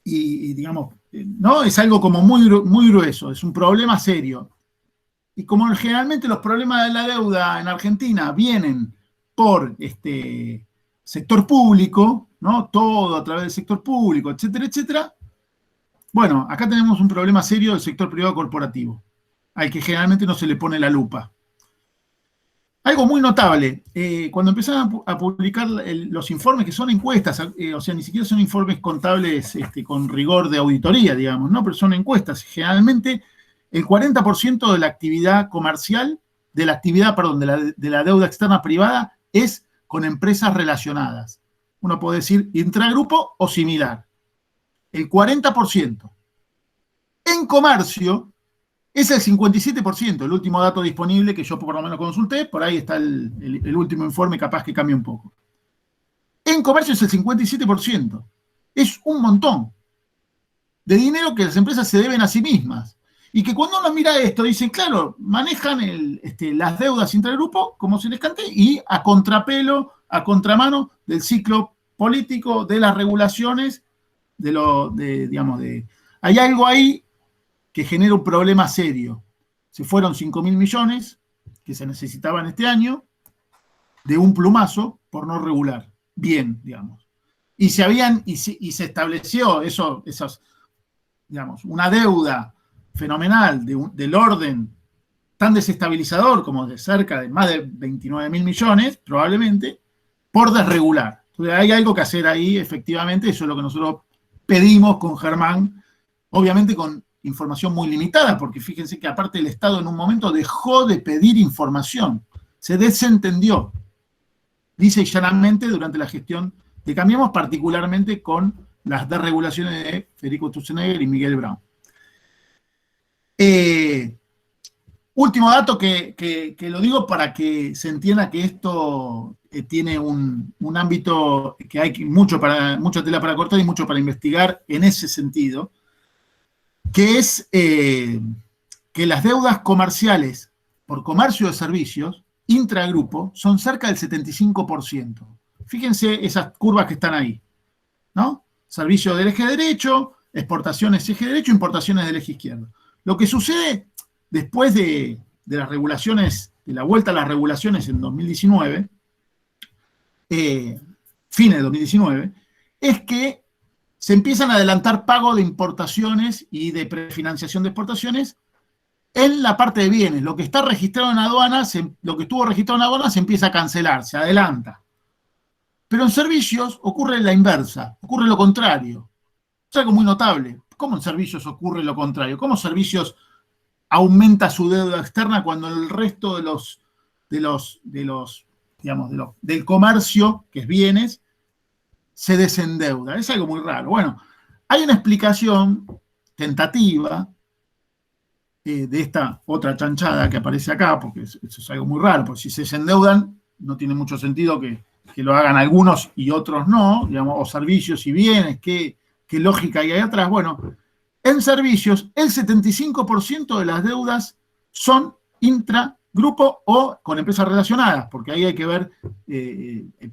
y digamos, ¿no? Es algo como muy grueso, es un problema serio. Y como generalmente los problemas de la deuda en Argentina vienen por sector público, ¿no? Todo a través del sector público, etcétera, etcétera. Bueno, acá tenemos un problema serio del sector privado corporativo, al que generalmente no se le pone la lupa. Algo muy notable, cuando empezaron a publicar los informes, que son encuestas, o sea, ni siquiera son informes contables con rigor de auditoría, digamos, ¿no? Pero son encuestas. Generalmente, el 40% de la actividad comercial, de la deuda externa privada, es con empresas relacionadas. Uno puede decir intragrupo o similar. El 40%. En comercio, Es el 57%, el último dato disponible que yo por lo menos consulté, por ahí está el último informe, capaz que cambia un poco. En comercio es el 57%, es un montón de dinero que las empresas se deben a sí mismas. Y que cuando uno mira esto, dicen, claro, manejan las deudas intragrupo, como se les cante, y a contrapelo, a contramano del ciclo político, de las regulaciones, hay algo ahí que genera un problema serio. Se fueron 5.000 millones que se necesitaban este año de un plumazo por no regular bien, digamos. Y se estableció una deuda fenomenal del orden tan desestabilizador como de cerca de más de 29.000 millones, probablemente, por desregular. Entonces hay algo que hacer ahí, efectivamente, eso es lo que nosotros pedimos con Germán, obviamente con información muy limitada, porque fíjense que aparte el Estado en un momento dejó de pedir información, se desentendió, dice llanamente durante la gestión de Cambiemos, particularmente con las desregulaciones de Federico Sturzenegger y Miguel Brown. Último dato que lo digo para que se entienda que esto tiene un ámbito que hay mucha tela para cortar y mucho para investigar en ese sentido, que es que las deudas comerciales por comercio de servicios intragrupo son cerca del 75%. Fíjense esas curvas que están ahí, ¿no? Servicios del eje derecho, exportaciones eje derecho, importaciones del eje izquierdo. Lo que sucede después de las regulaciones, de la vuelta a las regulaciones en 2019, fines de 2019, es que se empiezan a adelantar pago de importaciones y de prefinanciación de exportaciones en la parte de bienes. Lo que está registrado en aduanas, lo que estuvo registrado en aduanas se empieza a cancelar, se adelanta. Pero en servicios ocurre la inversa, ocurre lo contrario. Es algo muy notable. ¿Cómo en servicios ocurre lo contrario? ¿Cómo servicios aumenta su deuda externa cuando el resto del comercio, que es bienes, se desendeuda? Es algo muy raro. Bueno, hay una explicación tentativa de esta otra chanchada que aparece acá, porque eso es algo muy raro, porque si se desendeudan, no tiene mucho sentido que lo hagan algunos y otros no, digamos, o servicios y bienes, ¿qué lógica hay ahí atrás? Bueno, en servicios, el 75% de las deudas son intragrupo o con empresas relacionadas, porque ahí hay que ver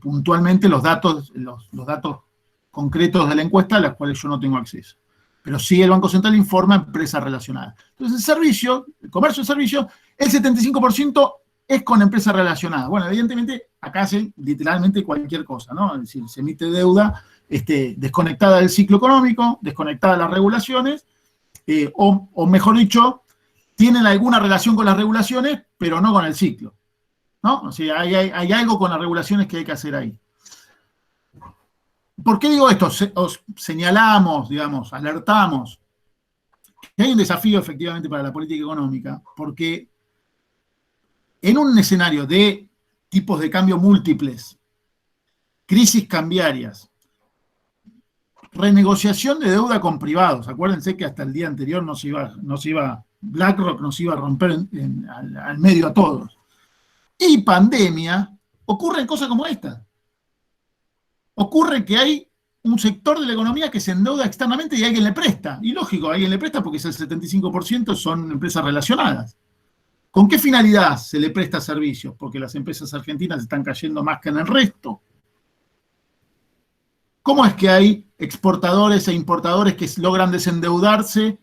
puntualmente los datos concretos de la encuesta, a las cuales yo no tengo acceso. Pero sí el Banco Central informa empresas relacionadas. Entonces, el comercio de servicios, el 75% es con empresas relacionadas. Bueno, evidentemente, acá hacen literalmente cualquier cosa, ¿no? Es decir, se emite deuda desconectada del ciclo económico, desconectada de las regulaciones, o mejor dicho, tienen alguna relación con las regulaciones, pero no con el ciclo, ¿no? O sea, hay algo con las regulaciones que hay que hacer ahí. ¿Por qué digo esto? Os señalamos, digamos, alertamos que hay un desafío efectivamente para la política económica, porque en un escenario de tipos de cambio múltiples, crisis cambiarias, renegociación de deuda con privados, acuérdense que hasta el día anterior BlackRock nos iba a romper al medio a todos, y pandemia, ocurren cosas como esta. Ocurre que hay un sector de la economía que se endeuda externamente y alguien le presta. Y lógico, alguien le presta porque es el 75% son empresas relacionadas. ¿Con qué finalidad se le presta servicios? Porque las empresas argentinas están cayendo más que en el resto. ¿Cómo es que hay exportadores e importadores que logran desendeudarse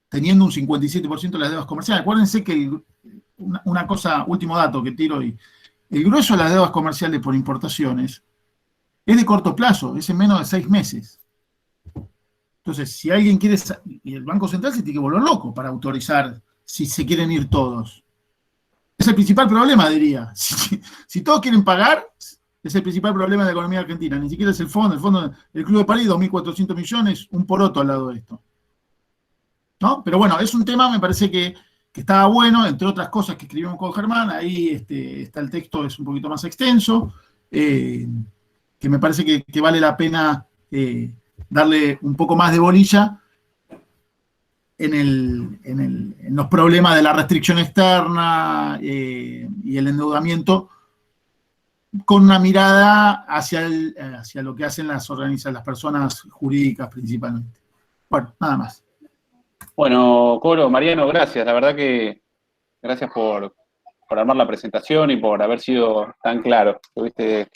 teniendo un 57% de las deudas comerciales? Acuérdense que una cosa, último dato que tiro hoy, el grueso de las deudas comerciales por importaciones es de corto plazo, es en menos de 6 meses. Entonces, si alguien quiere, y el Banco Central se tiene que volver loco para autorizar si se quieren ir todos. Es el principal problema, diría. Si todos quieren pagar, es el principal problema de la economía argentina. Ni siquiera es el fondo del Club de París, 2.400 millones, un poroto al lado de esto. ¿No? Pero bueno, es un tema, me parece que estaba bueno, entre otras cosas que escribimos con Germán, ahí está el texto, es un poquito más extenso, que me parece que vale la pena darle un poco más de bolilla, en los problemas de la restricción externa y el endeudamiento, con una mirada hacia lo que hacen las personas jurídicas principalmente. Bueno, nada más. Bueno, Coro, Mariano, gracias. La verdad que gracias por armar la presentación y por haber sido tan claro. ¿Viste?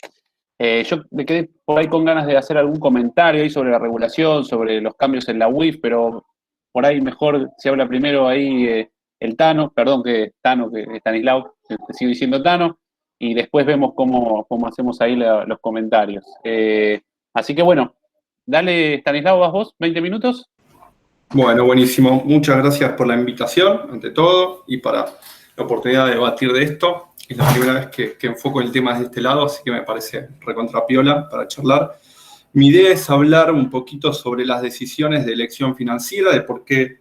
Yo me quedé por ahí con ganas de hacer algún comentario ahí sobre la regulación, sobre los cambios en la UIF, pero por ahí mejor si habla primero ahí el Tano, perdón que Stanislao, te sigo diciendo Tano, y después vemos cómo hacemos ahí los comentarios. Así que bueno, dale Stanislao, vas vos, 20 minutos. Bueno, buenísimo. Muchas gracias por la invitación, ante todo, y para la oportunidad de debatir de esto. Es la primera vez que enfoco el tema desde este lado, así que me parece recontrapiola para charlar. Mi idea es hablar un poquito sobre las decisiones de elección financiera, de por qué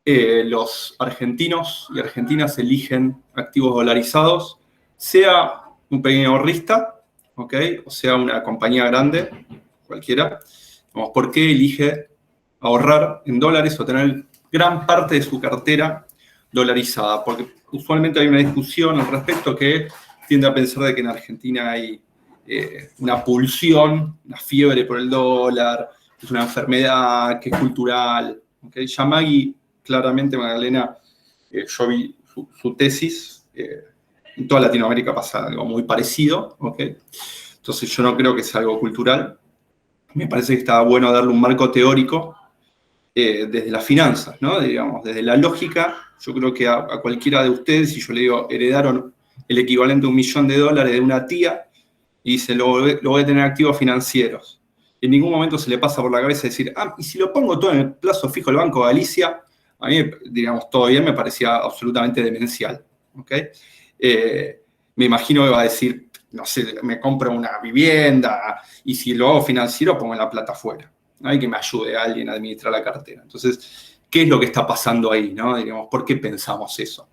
los argentinos y argentinas eligen activos dolarizados, sea un pequeño ahorrista, ¿ok? O sea una compañía grande, cualquiera. Vamos, ¿por qué elige ahorrar en dólares o tener gran parte de su cartera dolarizada? Porque usualmente hay una discusión al respecto que tiende a pensar de que en Argentina hay una pulsión, una fiebre por el dólar, es una enfermedad que es cultural. ¿Okay? Yamagi, claramente, Magdalena, yo vi su tesis, en toda Latinoamérica pasa algo muy parecido. ¿Okay? Entonces yo no creo que sea algo cultural. Me parece que está bueno darle un marco teórico desde las finanzas, ¿no? Digamos, desde la lógica. Yo creo que a cualquiera de ustedes, si yo le digo, heredaron el equivalente a $1 millón de una tía, y dice, lo voy a tener activos financieros. En ningún momento se le pasa por la cabeza decir, y si lo pongo todo en el plazo fijo del Banco Galicia, a mí, digamos, todo bien, me parecía absolutamente demencial. ¿Okay? Me imagino que va a decir, no sé, me compro una vivienda, y si lo hago financiero, pongo la plata afuera. ¿No? Y que me ayude a alguien a administrar la cartera. Entonces, ¿qué es lo que está pasando ahí? ¿No? Digamos, ¿por qué pensamos eso?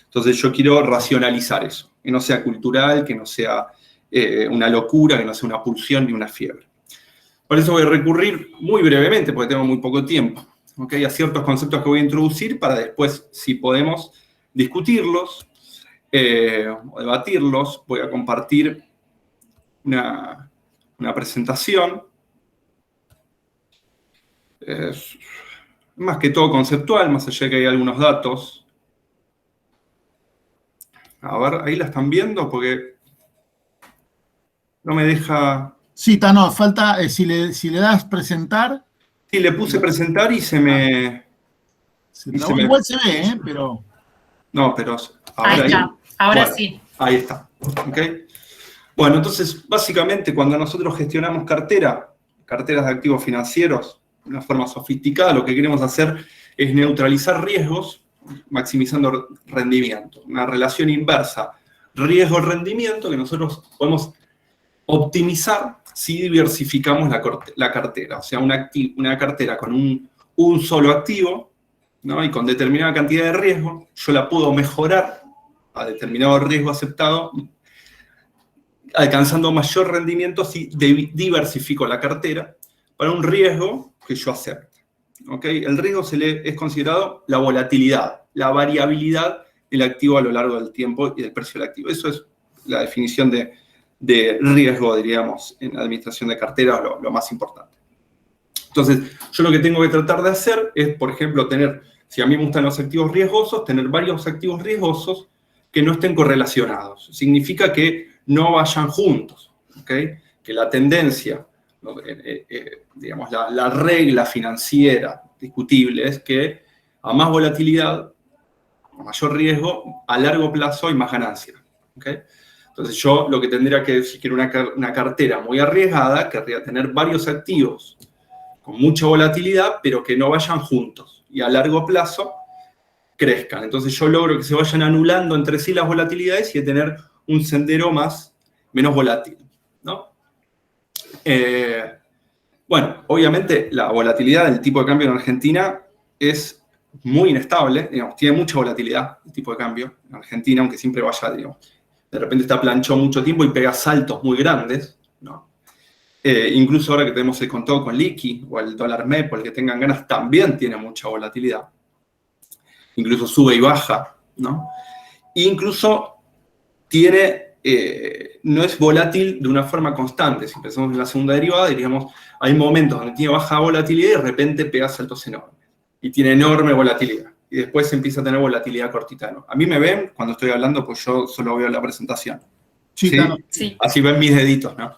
Entonces, yo quiero racionalizar eso. Que no sea cultural, que no sea una locura, que no sea una pulsión ni una fiebre. Por eso voy a recurrir muy brevemente, porque tengo muy poco tiempo, ¿okay? A ciertos conceptos que voy a introducir para después, si podemos, discutirlos o debatirlos. Voy a compartir una presentación. Más que todo conceptual, más allá de que hay algunos datos. A ver, ahí la están viendo porque no me deja... Sí, Tano, falta, si le das presentar... Sí, le puse presentar y se me... Igual se ve, pero... No, pero... Ahí está, ahora bueno, sí. Ahí está, ¿ok? Bueno, entonces, básicamente, cuando nosotros gestionamos carteras de activos financieros, de una forma sofisticada, lo que queremos hacer es neutralizar riesgos, maximizando rendimiento. Una relación inversa, riesgo-rendimiento, que nosotros podemos optimizar si diversificamos la cartera. O sea, una cartera con un solo activo, ¿no? Y con determinada cantidad de riesgo, yo la puedo mejorar a determinado riesgo aceptado, alcanzando mayor rendimiento si diversifico la cartera para un riesgo que yo acepte. ¿Okay? El riesgo es considerado la volatilidad, la variabilidad del activo a lo largo del tiempo y del precio del activo. Eso es la definición de riesgo, diríamos, en la administración de cartera, lo más importante. Entonces, yo lo que tengo que tratar de hacer es, por ejemplo, si a mí me gustan los activos riesgosos, tener varios activos riesgosos que no estén correlacionados. Significa que no vayan juntos, ¿okay? Que la tendencia, digamos, la regla financiera discutible es que a más volatilidad, a mayor riesgo, a largo plazo hay más ganancia, ¿okay? Entonces yo lo que tendría que, si quiero una cartera muy arriesgada, querría tener varios activos con mucha volatilidad, pero que no vayan juntos y a largo plazo crezcan. Entonces yo logro que se vayan anulando entre sí las volatilidades y de tener un sendero menos volátil, ¿no? Bueno, obviamente la volatilidad del tipo de cambio en Argentina es muy inestable, digamos, tiene mucha volatilidad el tipo de cambio en Argentina, aunque siempre vaya, digamos, de repente está planchado mucho tiempo y pega saltos muy grandes, ¿no? Incluso ahora que tenemos el contado con liqui o el dólar MEP o el que tengan ganas, también tiene mucha volatilidad, incluso sube y baja, ¿no? E incluso no es volátil de una forma constante. Si pensamos en la segunda derivada, diríamos, hay momentos donde tiene baja volatilidad y de repente pega saltos enormes. Y tiene enorme volatilidad. Y después empieza a tener volatilidad cortita, ¿no? A mí me ven cuando estoy hablando, pues yo solo veo la presentación. Sí, ¿Sí? claro. Sí. Así ven mis deditos, ¿no?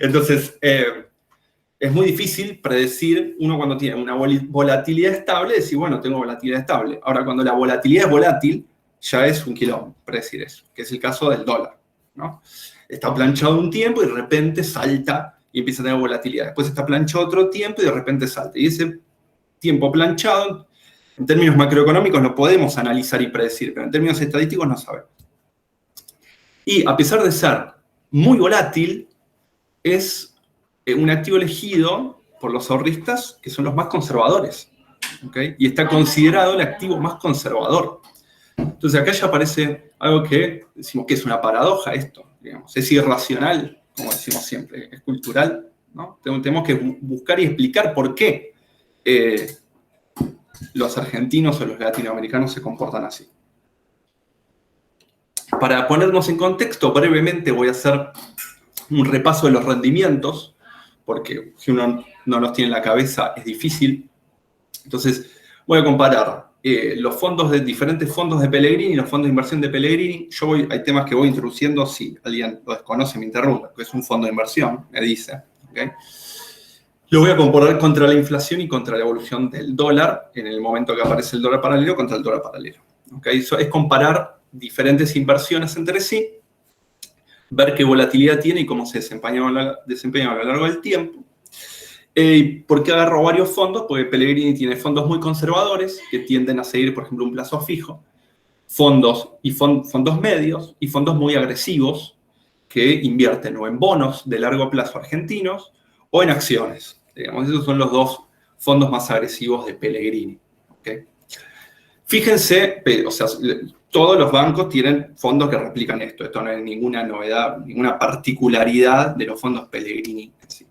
Entonces, es muy difícil predecir, uno cuando tiene una volatilidad estable, decir, bueno, tengo volatilidad estable. Ahora, cuando la volatilidad es volátil, ya es un quilombo predecir eso, que es el caso del dólar, ¿no? Está planchado un tiempo y de repente salta y empieza a tener volatilidad. Después está planchado otro tiempo y de repente salta. Y ese tiempo planchado, en términos macroeconómicos, lo podemos analizar y predecir, pero en términos estadísticos no sabemos. Y a pesar de ser muy volátil, es un activo elegido por los ahorristas que son los más conservadores, ¿okay? Y está considerado el activo más conservador. Entonces acá ya aparece algo que decimos que es una paradoja esto, digamos. Es irracional, como decimos siempre, es cultural, ¿no? Tenemos que buscar y explicar por qué los argentinos o los latinoamericanos se comportan así. Para ponernos en contexto, brevemente voy a hacer un repaso de los rendimientos, porque si uno no los tiene en la cabeza es difícil. Entonces, voy a comparar los fondos diferentes fondos de Pellegrini y los fondos de inversión de Pellegrini. Hay temas que voy introduciendo, si alguien lo desconoce me interrumpa, que es un fondo de inversión, me dice. ¿Okay? Lo voy a comparar contra la inflación y contra la evolución del dólar en el momento que aparece el dólar paralelo contra el dólar paralelo. ¿Okay? Eso es comparar diferentes inversiones entre sí, ver qué volatilidad tiene y cómo se desempeña a lo largo del tiempo. ¿Por qué agarro varios fondos? Porque Pellegrini tiene fondos muy conservadores que tienden a seguir, por ejemplo, un plazo fijo, fondos medios y fondos muy agresivos que invierten o en bonos de largo plazo argentinos o en acciones. Digamos, esos son los dos fondos más agresivos de Pellegrini. ¿Okay? Fíjense, o sea, todos los bancos tienen fondos que replican esto. Esto no es ninguna novedad, ninguna particularidad de los fondos Pellegrini. ¿Sí?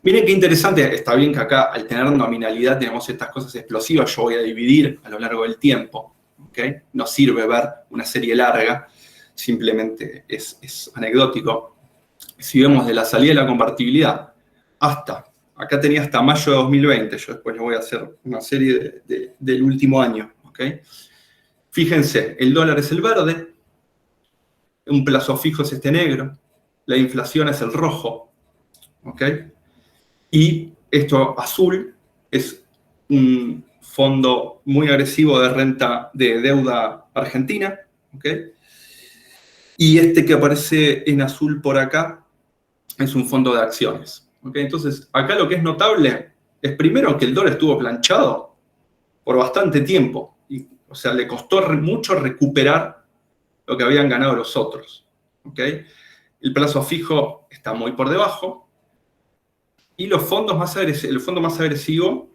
Miren qué interesante, está bien que acá al tener nominalidad tenemos estas cosas explosivas, yo voy a dividir a lo largo del tiempo, ¿okay? No sirve ver una serie larga, simplemente es anecdótico. Si vemos de la salida de la convertibilidad acá tenía hasta mayo de 2020, yo después les voy a hacer una serie del último año, ¿okay? Fíjense, el dólar es el verde, un plazo fijo es este negro, la inflación es el rojo, ¿ok? Y esto azul es un fondo muy agresivo de renta de deuda argentina, ¿ok? Y este que aparece en azul por acá es un fondo de acciones, ¿ok? Entonces, acá lo que es notable es primero que el dólar estuvo planchado por bastante tiempo. O sea, le costó mucho recuperar lo que habían ganado los otros, ¿ok? El plazo fijo está muy por debajo. Y el fondo más agresivo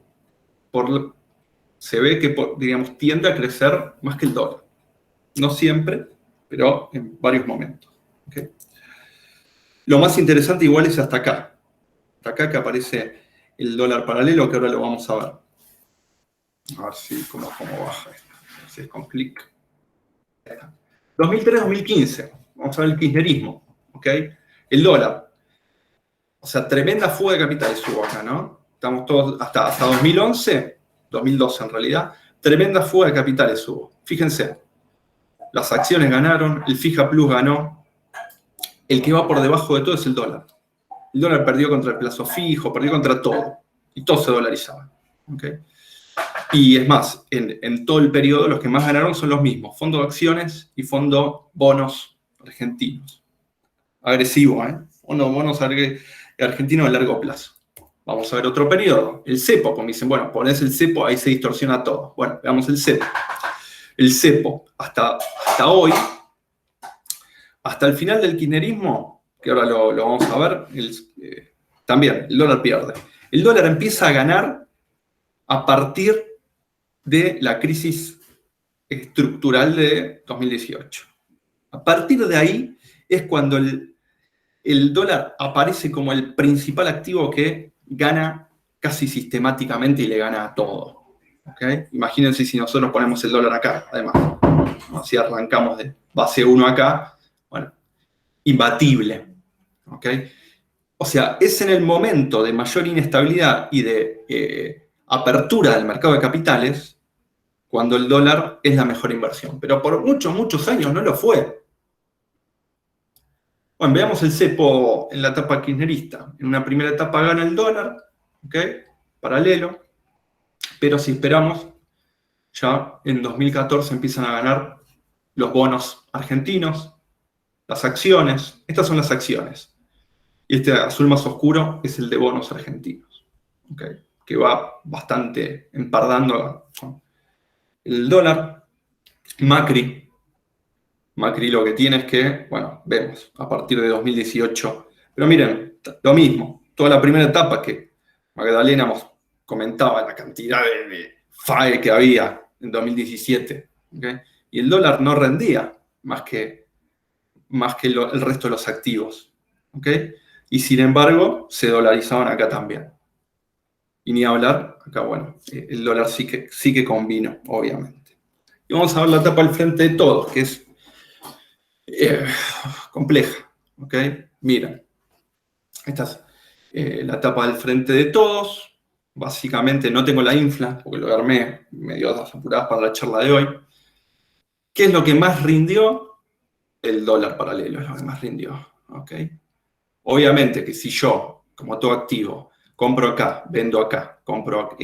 se ve que, digamos, tiende a crecer más que el dólar. No siempre, pero en varios momentos. ¿Okay? Lo más interesante igual es hasta acá. Hasta acá que aparece el dólar paralelo, que ahora lo vamos a ver. A ver si cómo baja esto. Si es con clic. 2003-2015. Vamos a ver el kirchnerismo. ¿Okay? El dólar. O sea, tremenda fuga de capitales hubo acá, ¿no? Estamos todos hasta 2011, 2012 en realidad, tremenda fuga de capitales hubo. Fíjense, las acciones ganaron, el Fija Plus ganó, el que va por debajo de todo es el dólar. El dólar perdió contra el plazo fijo, perdió contra todo, y todo se dolarizaba. ¿Okay? Y es más, en todo el periodo los que más ganaron son los mismos, fondo de acciones y fondo bonos argentinos. Agresivo, ¿eh? Bonos argentino a largo plazo. Vamos a ver otro periodo. El cepo, como dicen, bueno, ponés el cepo, ahí se distorsiona todo. Bueno, veamos el cepo. El cepo, hasta hoy, hasta el final del kirchnerismo, que ahora lo vamos a ver, también el dólar pierde. El dólar empieza a ganar a partir de la crisis estructural de 2018. A partir de ahí es cuando el dólar aparece como el principal activo que gana casi sistemáticamente y le gana a todo. ¿Okay? Imagínense si nosotros ponemos el dólar acá, además. ¿No? Si arrancamos de base 1 acá, bueno, imbatible. ¿Okay? O sea, es en el momento de mayor inestabilidad y de apertura del mercado de capitales cuando el dólar es la mejor inversión. Pero por muchos, muchos años no lo fue. Bueno, veamos el cepo en la etapa kirchnerista. En una primera etapa gana el dólar, ¿okay? Paralelo. Pero si esperamos, ya en 2014 empiezan a ganar los bonos argentinos, las acciones. Estas son las acciones. Y este azul más oscuro es el de bonos argentinos, ¿okay? Que va bastante empardando con el dólar. Macri lo que tiene es que, bueno, vemos a partir de 2018. Pero miren, lo mismo. Toda la primera etapa que Magdalena nos comentaba, la cantidad de FAE que había en 2017. ¿Okay? Y el dólar no rendía más que el resto de los activos. ¿Okay? Y sin embargo, se dolarizaban acá también. Y ni hablar, acá, bueno, el dólar sí que convino, obviamente. Y vamos a ver la etapa al frente de todos, que es compleja. ¿Ok? Miren, esta es la etapa del frente de todos. Básicamente no tengo la infla, porque lo armé medio apuradas para la charla de hoy. ¿Qué es lo que más rindió? El dólar paralelo es lo que más rindió. ¿Ok? Obviamente que si yo, como todo activo, compro acá, vendo acá, compro acá,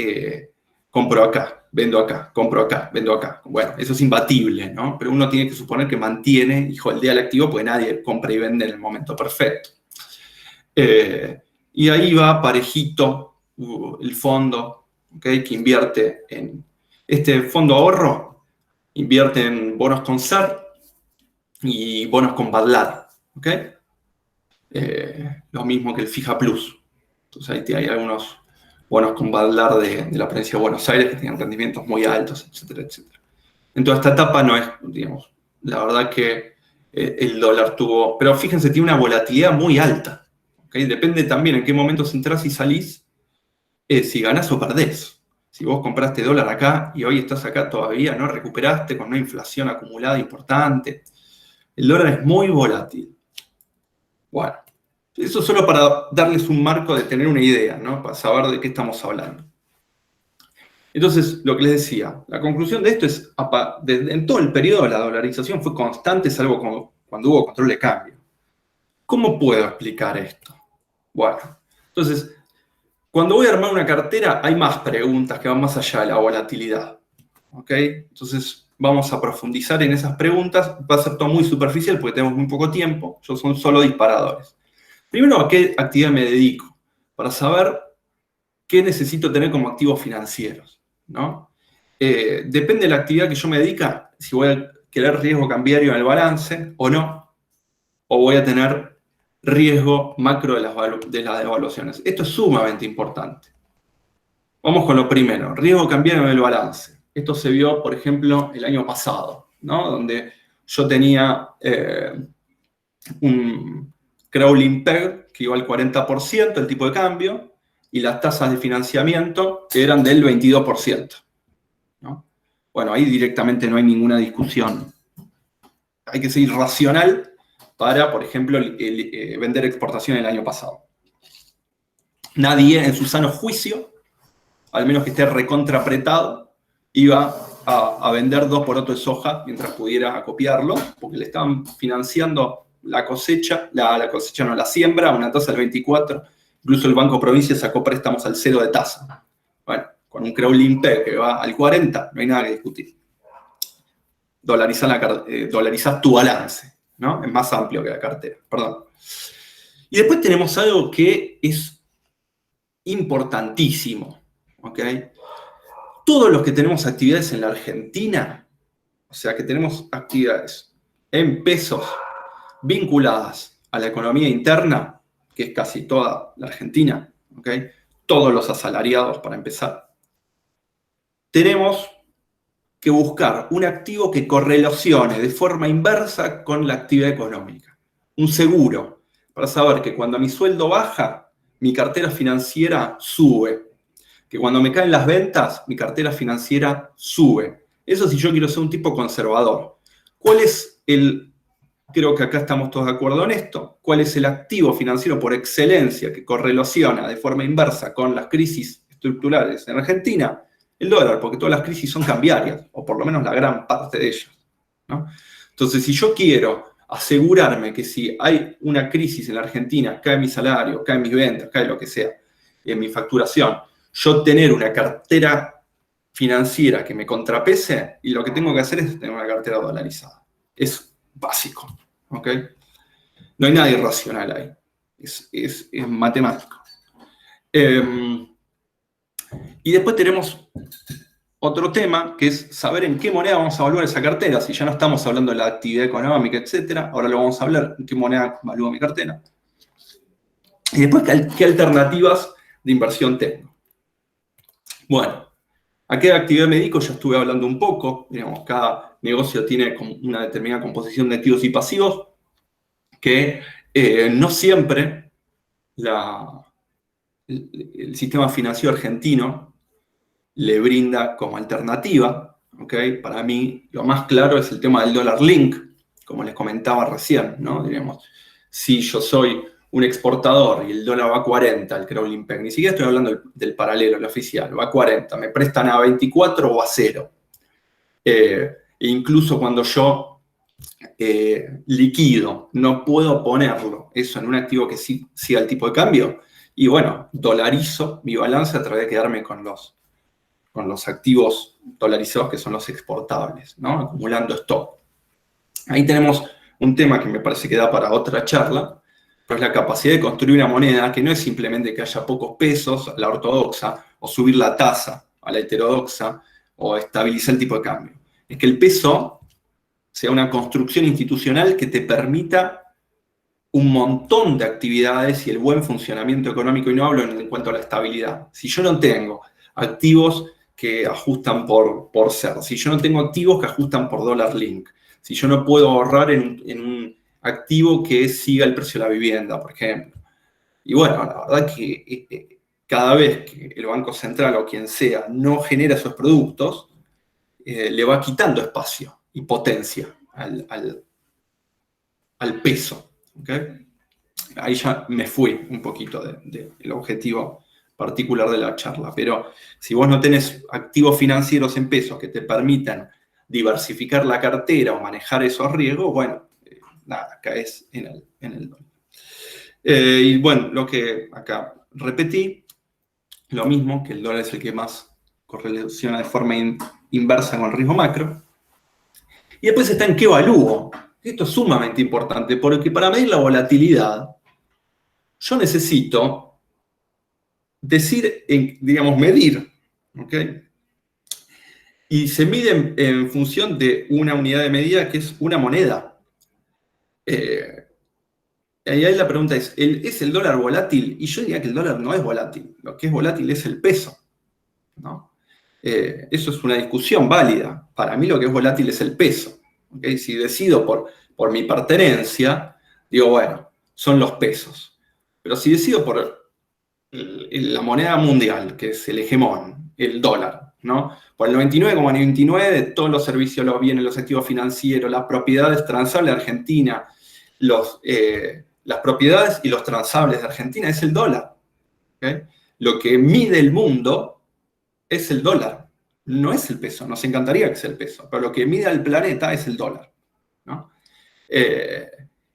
vendo acá, compro acá, vendo acá. Bueno, eso es imbatible, ¿no? Pero uno tiene que suponer que mantiene y holdea el activo porque nadie compra y vende en el momento perfecto. Y ahí va parejito el fondo, ¿okay? Que invierte en este fondo ahorro, invierte en bonos con SAR y bonos con Badlar, ¿ok? Lo mismo que el Fija Plus. Entonces ahí hay algunos bonos con Badlar de la provincia de Buenos Aires que tienen rendimientos muy altos, etcétera, etcétera. En toda esta etapa no es, digamos, la verdad que el dólar tuvo, pero fíjense, tiene una volatilidad muy alta. ¿Okay? Depende también en qué momentos entras y salís, si ganás o perdés. Si vos compraste dólar acá y hoy estás acá todavía, no recuperaste con una inflación acumulada importante. El dólar es muy volátil. Bueno, eso solo para darles un marco de tener una idea, ¿no? Para saber de qué estamos hablando. Entonces, lo que les decía, la conclusión de esto es, en todo el periodo la dolarización fue constante, salvo cuando hubo control de cambio. ¿Cómo puedo explicar esto? Bueno, entonces, cuando voy a armar una cartera hay más preguntas que van más allá de la volatilidad. ¿Ok? Entonces, vamos a profundizar en esas preguntas. Va a ser todo muy superficial porque tenemos muy poco tiempo. Son solo disparadores. Primero, ¿a qué actividad me dedico? Para saber qué necesito tener como activos financieros, ¿no? Depende de la actividad que yo me dedica, si voy a querer riesgo cambiario en el balance o no, o voy a tener riesgo macro de las devaluaciones. Esto es sumamente importante. Vamos con lo primero, riesgo cambiario en el balance. Esto se vio, por ejemplo, el año pasado, ¿no? Donde yo tenía un crawling peg que iba al 40%, el tipo de cambio, y las tasas de financiamiento que eran del 22%. ¿No? Bueno, ahí directamente no hay ninguna discusión. Hay que ser racional para, por ejemplo, vender exportación el año pasado. Nadie en su sano juicio, al menos que esté recontraapretado, iba a vender 2 porotos de soja mientras pudiera acopiarlo, porque le estaban financiando la cosecha, la siembra, a una tasa del 24%. Incluso el Banco Provincia sacó préstamos al 0 de tasa. Bueno, con un crawling peg que va al 40%, no hay nada que discutir. Dolarizás tu balance, ¿no? Es más amplio que la cartera, perdón. Y después tenemos algo que es importantísimo, ¿ok? Todos los que tenemos actividades en la Argentina, o sea, que tenemos actividades en pesos vinculadas a la economía interna, que es casi toda la Argentina, ¿ok? Todos los asalariados, para empezar, tenemos que buscar un activo que correlacione de forma inversa con la actividad económica. Un seguro, para saber que cuando mi sueldo baja, mi cartera financiera sube. que cuando me caen las ventas, mi cartera financiera sube. Eso si yo quiero ser un tipo conservador. ¿Cuál es creo que acá estamos todos de acuerdo en esto, cuál es el activo financiero por excelencia que correlaciona de forma inversa con las crisis estructurales en Argentina? El dólar, porque todas las crisis son cambiarias, o por lo menos la gran parte de ellas, ¿no? Entonces, si yo quiero asegurarme que si hay una crisis en la Argentina, cae mi salario, cae mis ventas, cae lo que sea, en mi facturación, yo tener una cartera financiera que me contrapese, y lo que tengo que hacer es tener una cartera dolarizada. Es básico, ¿ok? No hay nada irracional ahí. Es matemático. Y después tenemos otro tema, que es saber en qué moneda vamos a evaluar esa cartera. Si ya no estamos hablando de la actividad económica, etcétera, ahora lo vamos a hablar, en qué moneda evalúo mi cartera. Y después, ¿qué alternativas de inversión tengo? Bueno, ¿a qué actividad me dedico? Ya estuve hablando un poco. Digamos, cada negocio tiene una determinada composición de activos y pasivos que no siempre el sistema financiero argentino le brinda como alternativa, ¿ok? Para mí, lo más claro es el tema del dólar link, como les comentaba recién, ¿no? Diríamos, si yo soy un exportador y el dólar va a 40, el Crowley-Peg, ni siquiera estoy hablando del paralelo, el oficial, va a 40, me prestan a 24 o a 0. E incluso cuando yo liquido, no puedo ponerlo eso en un activo que sí siga el tipo de cambio, y bueno, dolarizo mi balance a través de quedarme con los activos dolarizados que son los exportables, ¿no? Acumulando stock. Ahí tenemos un tema que me parece que da para otra charla, pero es la capacidad de construir una moneda que no es simplemente que haya pocos pesos a la ortodoxa, o subir la tasa a la heterodoxa, o estabilizar el tipo de cambio. Es que el peso sea una construcción institucional que te permita un montón de actividades y el buen funcionamiento económico, y no hablo en cuanto a la estabilidad. Si yo no tengo activos que ajustan por ser, si yo no tengo activos que ajustan por dólar link, si yo no puedo ahorrar en un activo que siga el precio de la vivienda, por ejemplo. Y bueno, la verdad que cada vez que el Banco Central o quien sea no genera esos productos, le va quitando espacio y potencia al peso. ¿Okay? Ahí ya me fui un poquito del objetivo particular de la charla, pero si vos no tenés activos financieros en pesos que te permitan diversificar la cartera o manejar esos riesgos, bueno, nada, caes en el dólar. Y bueno, lo que acá repetí, lo mismo, que el dólar es el que más correlaciona de forma inversa con el riesgo macro. Y después está en qué evalúo. Esto es sumamente importante, porque para medir la volatilidad, yo necesito decir, digamos, medir, ¿ok? Y se mide en función de una unidad de medida que es una moneda. Y ahí la pregunta es el dólar volátil? Y yo diría que el dólar no es volátil. Lo que es volátil es el peso, ¿no? Eso es una discusión válida. Para mí lo que es volátil es el peso. ¿Okay? Si decido por mi pertenencia, digo, bueno, son los pesos. Pero si decido por la moneda mundial, que es el hegemón, el dólar, ¿no? Por el 99,99 de todos los servicios, los bienes, los activos financieros, las propiedades transables de Argentina, las propiedades y los transables de Argentina es el dólar. ¿Okay? Lo que mide el mundo es el dólar, no es el peso. Nos encantaría que sea el peso, pero lo que mide al planeta es el dólar, ¿no?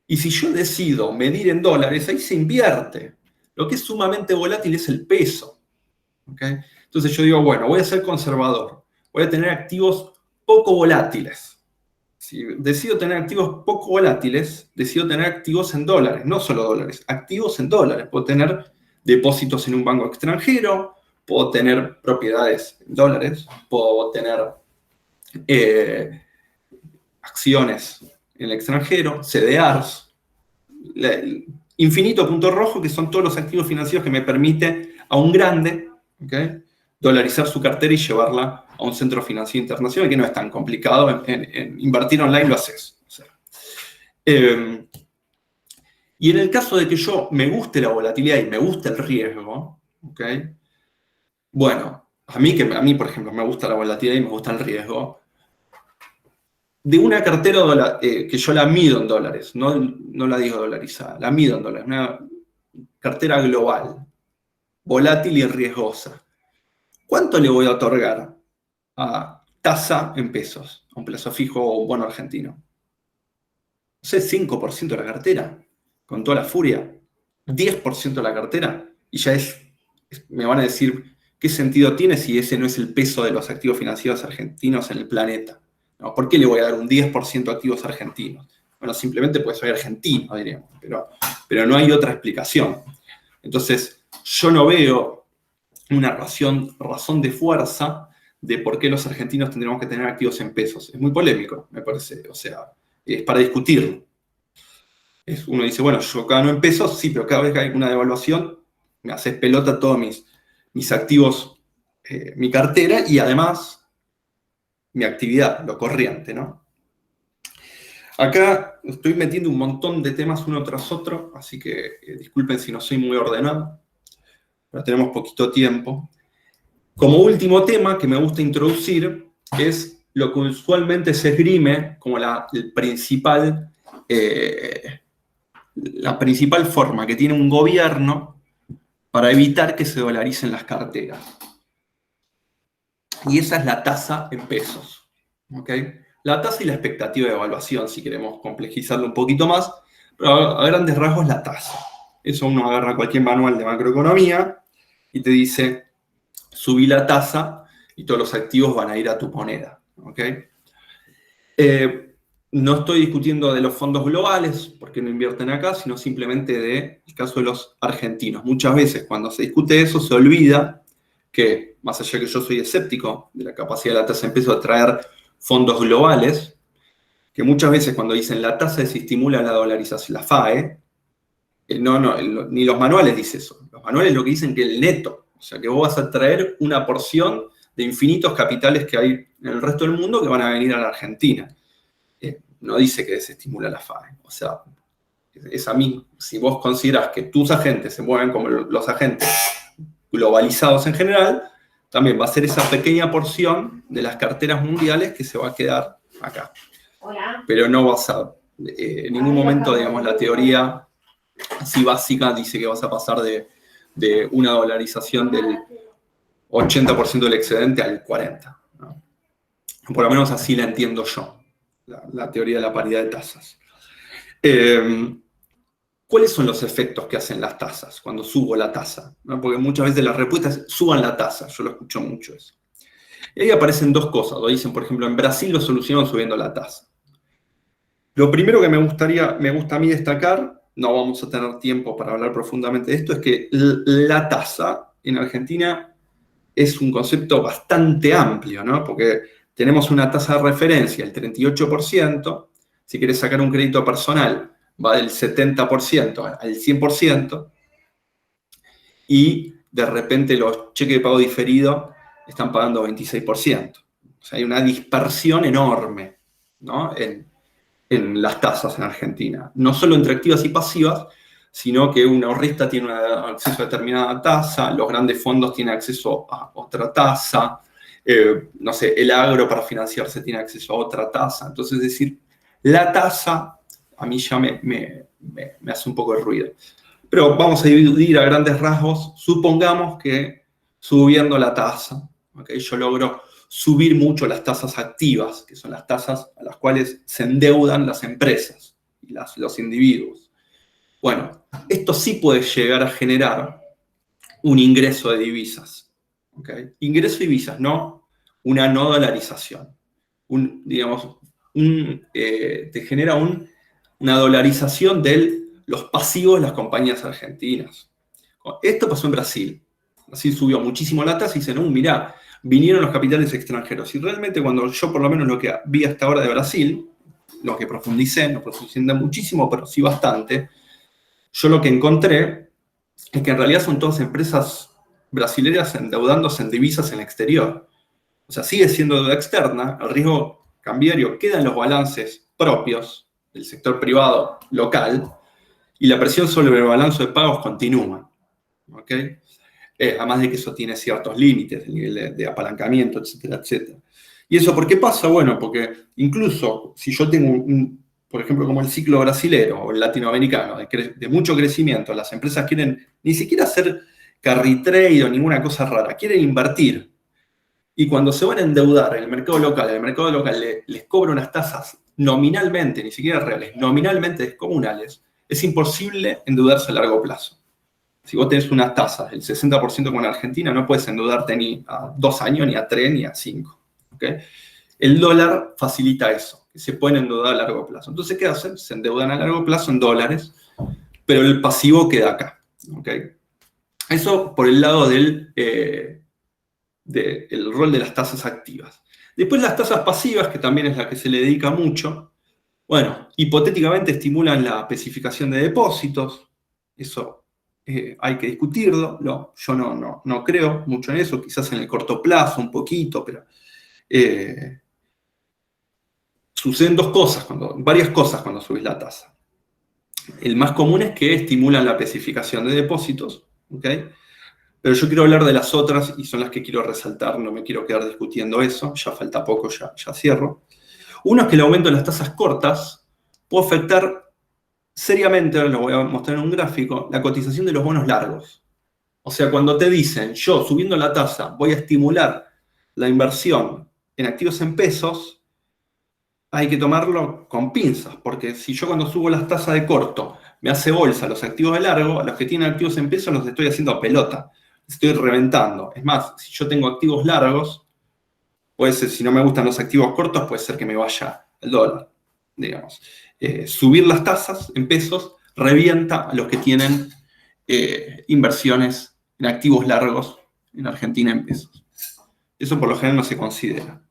Y si yo decido medir en dólares, ahí se invierte. Lo que es sumamente volátil es el peso. ¿Okay? Entonces yo digo, bueno, voy a ser conservador, voy a tener activos poco volátiles. Si decido tener activos poco volátiles, decido tener activos en dólares, no solo dólares, activos en dólares. Puedo tener depósitos en un banco extranjero, puedo tener propiedades en dólares, puedo tener acciones en el extranjero, CDRs, infinito punto rojo, que son todos los activos financieros que me permite a un grande, ¿okay? Dolarizar su cartera y llevarla a un centro financiero internacional, que no es tan complicado. En invertir online lo haces. O sea, y en el caso de que yo me guste la volatilidad y me guste el riesgo, ¿okay? Bueno, a mí, por ejemplo, me gusta la volatilidad y me gusta el riesgo. De una cartera que yo la mido en dólares, no la digo dolarizada, la mido en dólares, una cartera global, volátil y riesgosa. ¿Cuánto le voy a otorgar a tasa en pesos, a un plazo fijo o bono argentino? No sé, 5% de la cartera, con toda la furia, 10% de la cartera, y ya me van a decir qué sentido tiene si ese no es el peso de los activos financieros argentinos en el planeta. ¿No? ¿Por qué le voy a dar un 10% de activos argentinos? Bueno, simplemente porque soy argentino, diríamos, pero no hay otra explicación. Entonces, yo no veo una razón de fuerza de por qué los argentinos tendríamos que tener activos en pesos. Es muy polémico, me parece. O sea, es para discutirlo. Uno dice, bueno, yo gano en pesos, sí, pero cada vez que hay una devaluación, me haces pelota todos mis activos, mi cartera y además mi actividad, lo corriente, ¿no? Acá estoy metiendo un montón de temas uno tras otro, así que disculpen si no soy muy ordenado, pero tenemos poquito tiempo. Como último tema que me gusta introducir es lo que usualmente se esgrime como la principal forma que tiene un gobierno para evitar que se dolaricen las carteras. Y esa es la tasa en pesos. ¿Okay? La tasa y la expectativa de evaluación, si queremos complejizarlo un poquito más, pero a grandes rasgos la tasa. Eso uno agarra cualquier manual de macroeconomía y te dice, subí la tasa y todos los activos van a ir a tu moneda. ¿Okay? No estoy discutiendo de los fondos globales, porque no invierten acá, sino simplemente del caso de los argentinos. Muchas veces cuando se discute eso se olvida que, más allá de que yo soy escéptico de la capacidad de la tasa en pesos de atraer fondos globales, que muchas veces cuando dicen la tasa desestimula la dolarización, la FAE, ni los manuales dicen eso. Los manuales lo que dicen que el neto, o sea, que vos vas a traer una porción de infinitos capitales que hay en el resto del mundo que van a venir a la Argentina. No dice que desestimula la FAE. O sea, si vos considerás que tus agentes se mueven como los agentes globalizados en general, también va a ser esa pequeña porción de las carteras mundiales que se va a quedar acá. Hola. Pero no vas a, en ningún momento, digamos, la teoría así básica dice que vas a pasar de una dolarización del 80% del excedente al 40%. ¿No? Por lo menos así la entiendo yo, la teoría de la paridad de tasas. ¿Cuáles son los efectos que hacen las tasas cuando subo la tasa? ¿No? Porque muchas veces las respuestas es, suban la tasa, yo lo escucho mucho eso. Y ahí aparecen dos cosas, lo dicen, por ejemplo, en Brasil lo solucionaron subiendo la tasa. Lo primero que me gusta a mí destacar, no vamos a tener tiempo para hablar profundamente de esto, es que la tasa en Argentina es un concepto bastante amplio, ¿no? Porque tenemos una tasa de referencia, el 38%, si quieres sacar un crédito personal, va del 70% al 100%, y de repente los cheques de pago diferido están pagando 26%. O sea, hay una dispersión enorme, ¿no? en las tasas en Argentina. No solo entre activas y pasivas, sino que un ahorrista tiene acceso a determinada tasa, los grandes fondos tienen acceso a otra tasa, no sé, el agro para financiarse tiene acceso a otra tasa. Entonces, es decir, la tasa a mí ya me hace un poco de ruido. Pero vamos a dividir a grandes rasgos. Supongamos que subiendo la tasa, ¿okay? Yo logro subir mucho las tasas activas, que son las tasas a las cuales se endeudan las empresas y los individuos. Bueno, esto sí puede llegar a generar un ingreso de divisas. ¿Okay? Ingreso de divisas, no una no dolarización. Te genera una dolarización de los pasivos de las compañías argentinas. Esto pasó en Brasil. Brasil subió muchísimo la tasa y dice, no, mirá, vinieron los capitales extranjeros. Y realmente cuando yo, por lo menos lo que vi hasta ahora de Brasil, lo que profundicé, no profundicé muchísimo, pero sí bastante, yo lo que encontré es que en realidad son todas empresas brasileñas endeudándose en divisas en el exterior. O sea, sigue siendo deuda externa, el riesgo cambiario queda en los balances propios del sector privado local y la presión sobre el balance de pagos continúa. ¿Okay? Además de que eso tiene ciertos límites, el nivel de apalancamiento, etcétera, etcétera. ¿Y eso por qué pasa? Bueno, porque incluso si yo tengo por ejemplo, como el ciclo brasilero o el latinoamericano, de mucho crecimiento, las empresas quieren ni siquiera hacer carry trade o ninguna cosa rara, quieren invertir. Y cuando se van a endeudar en el mercado local les cobra unas tasas nominalmente, ni siquiera reales, nominalmente descomunales, es imposible endeudarse a largo plazo. Si vos tenés unas tasas del 60% con Argentina, no puedes endeudarte ni a 2 años, ni a 3, ni a 5. ¿Okay? El dólar facilita eso, que se pueden endeudar a largo plazo. Entonces, ¿qué hacen? Se endeudan a largo plazo en dólares, pero el pasivo queda acá. ¿Okay? Eso por el lado del rol de las tasas activas. Después las tasas pasivas, que también es la que se le dedica mucho, bueno, hipotéticamente estimulan la especificación de depósitos. Eso hay que discutirlo. Yo no creo mucho en eso, quizás en el corto plazo un poquito, pero suceden varias cosas cuando subís la tasa. El más común es que estimulan la especificación de depósitos, ¿okay? Pero yo quiero hablar de las otras y son las que quiero resaltar, no me quiero quedar discutiendo eso, ya falta poco, ya cierro. Uno es que el aumento de las tasas cortas puede afectar seriamente, ahora lo voy a mostrar en un gráfico, la cotización de los bonos largos. O sea, cuando te dicen, yo subiendo la tasa voy a estimular la inversión en activos en pesos, hay que tomarlo con pinzas, porque si yo cuando subo las tasas de corto me hace bolsa a los activos de largo, a los que tienen activos en pesos los estoy haciendo pelota, estoy reventando. Es más, si yo tengo activos largos, puede ser, si no me gustan los activos cortos, puede ser que me vaya el dólar, digamos. Subir las tasas en pesos revienta a los que tienen inversiones en activos largos en Argentina en pesos. Eso por lo general no se considera.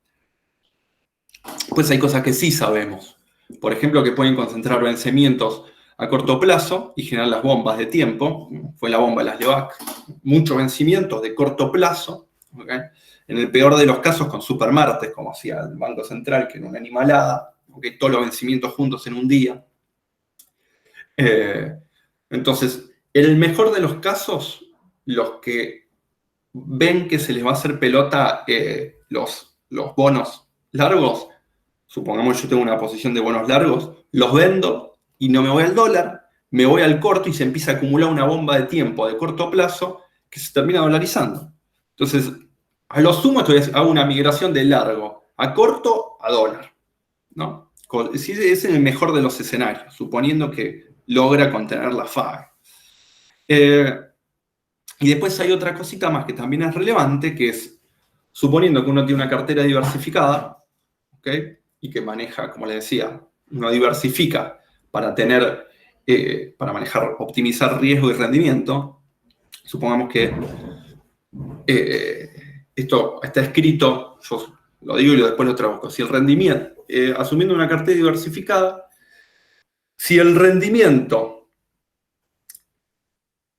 Pues hay cosas que sí sabemos. Por ejemplo, que pueden concentrar vencimientos a corto plazo y generar las bombas de tiempo. Fue la bomba de las LEVAC. Muchos vencimientos de corto plazo. ¿Okay? En el peor de los casos con supermartes, como hacía el Banco Central, que era una animalada. ¿Okay? Todos los vencimientos juntos en un día. Entonces, en el mejor de los casos, los que ven que se les va a hacer pelota los bonos largos, supongamos yo tengo una posición de bonos largos, los vendo y no me voy al dólar, me voy al corto y se empieza a acumular una bomba de tiempo de corto plazo que se termina dolarizando. Entonces, a lo sumo hago una migración de largo a corto a dólar, ¿no? Es en el mejor de los escenarios, suponiendo que logra contener la FAE. Y después hay otra cosita más que también es relevante, que es, suponiendo que uno tiene una cartera diversificada, ¿okay? Y que maneja, como le decía, uno diversifica para manejar, optimizar riesgo y rendimiento. Supongamos que esto está escrito, yo lo digo y después lo traduzco. Si el rendimiento, asumiendo una cartera diversificada, si el rendimiento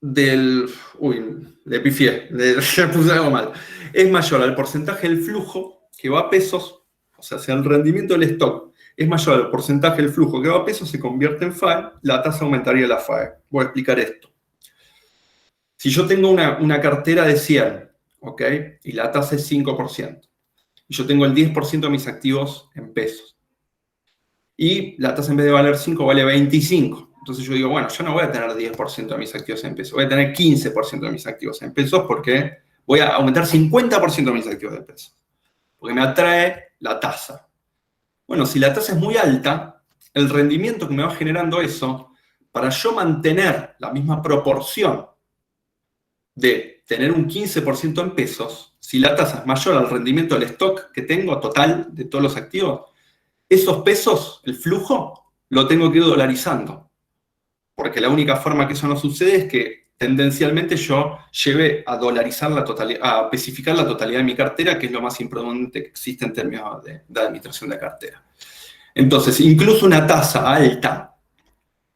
le pifié, ya puse algo mal, es mayor al porcentaje del flujo que va a pesos, o sea, si el rendimiento del stock es mayor al porcentaje del flujo que va a pesos, se convierte en FAE, la tasa aumentaría la FAE. Voy a explicar esto. Si yo tengo una cartera de 100, ¿ok? Y la tasa es 5%, y yo tengo el 10% de mis activos en pesos, y la tasa en vez de valer 5 vale 25. Entonces yo digo, bueno, yo no voy a tener 10% de mis activos en pesos, voy a tener 15% de mis activos en pesos porque voy a aumentar 50% de mis activos en pesos. Porque me atrae la tasa. Bueno, si la tasa es muy alta, el rendimiento que me va generando eso, para yo mantener la misma proporción de tener un 15% en pesos, si la tasa es mayor al rendimiento del stock que tengo total de todos los activos, esos pesos, el flujo, lo tengo que ir dolarizando. Porque la única forma que eso no sucede es que tendencialmente yo lleve a dolarizar la totalidad, a especificar la totalidad de mi cartera, que es lo más imprudente que existe en términos de administración de cartera. Entonces, incluso una tasa alta,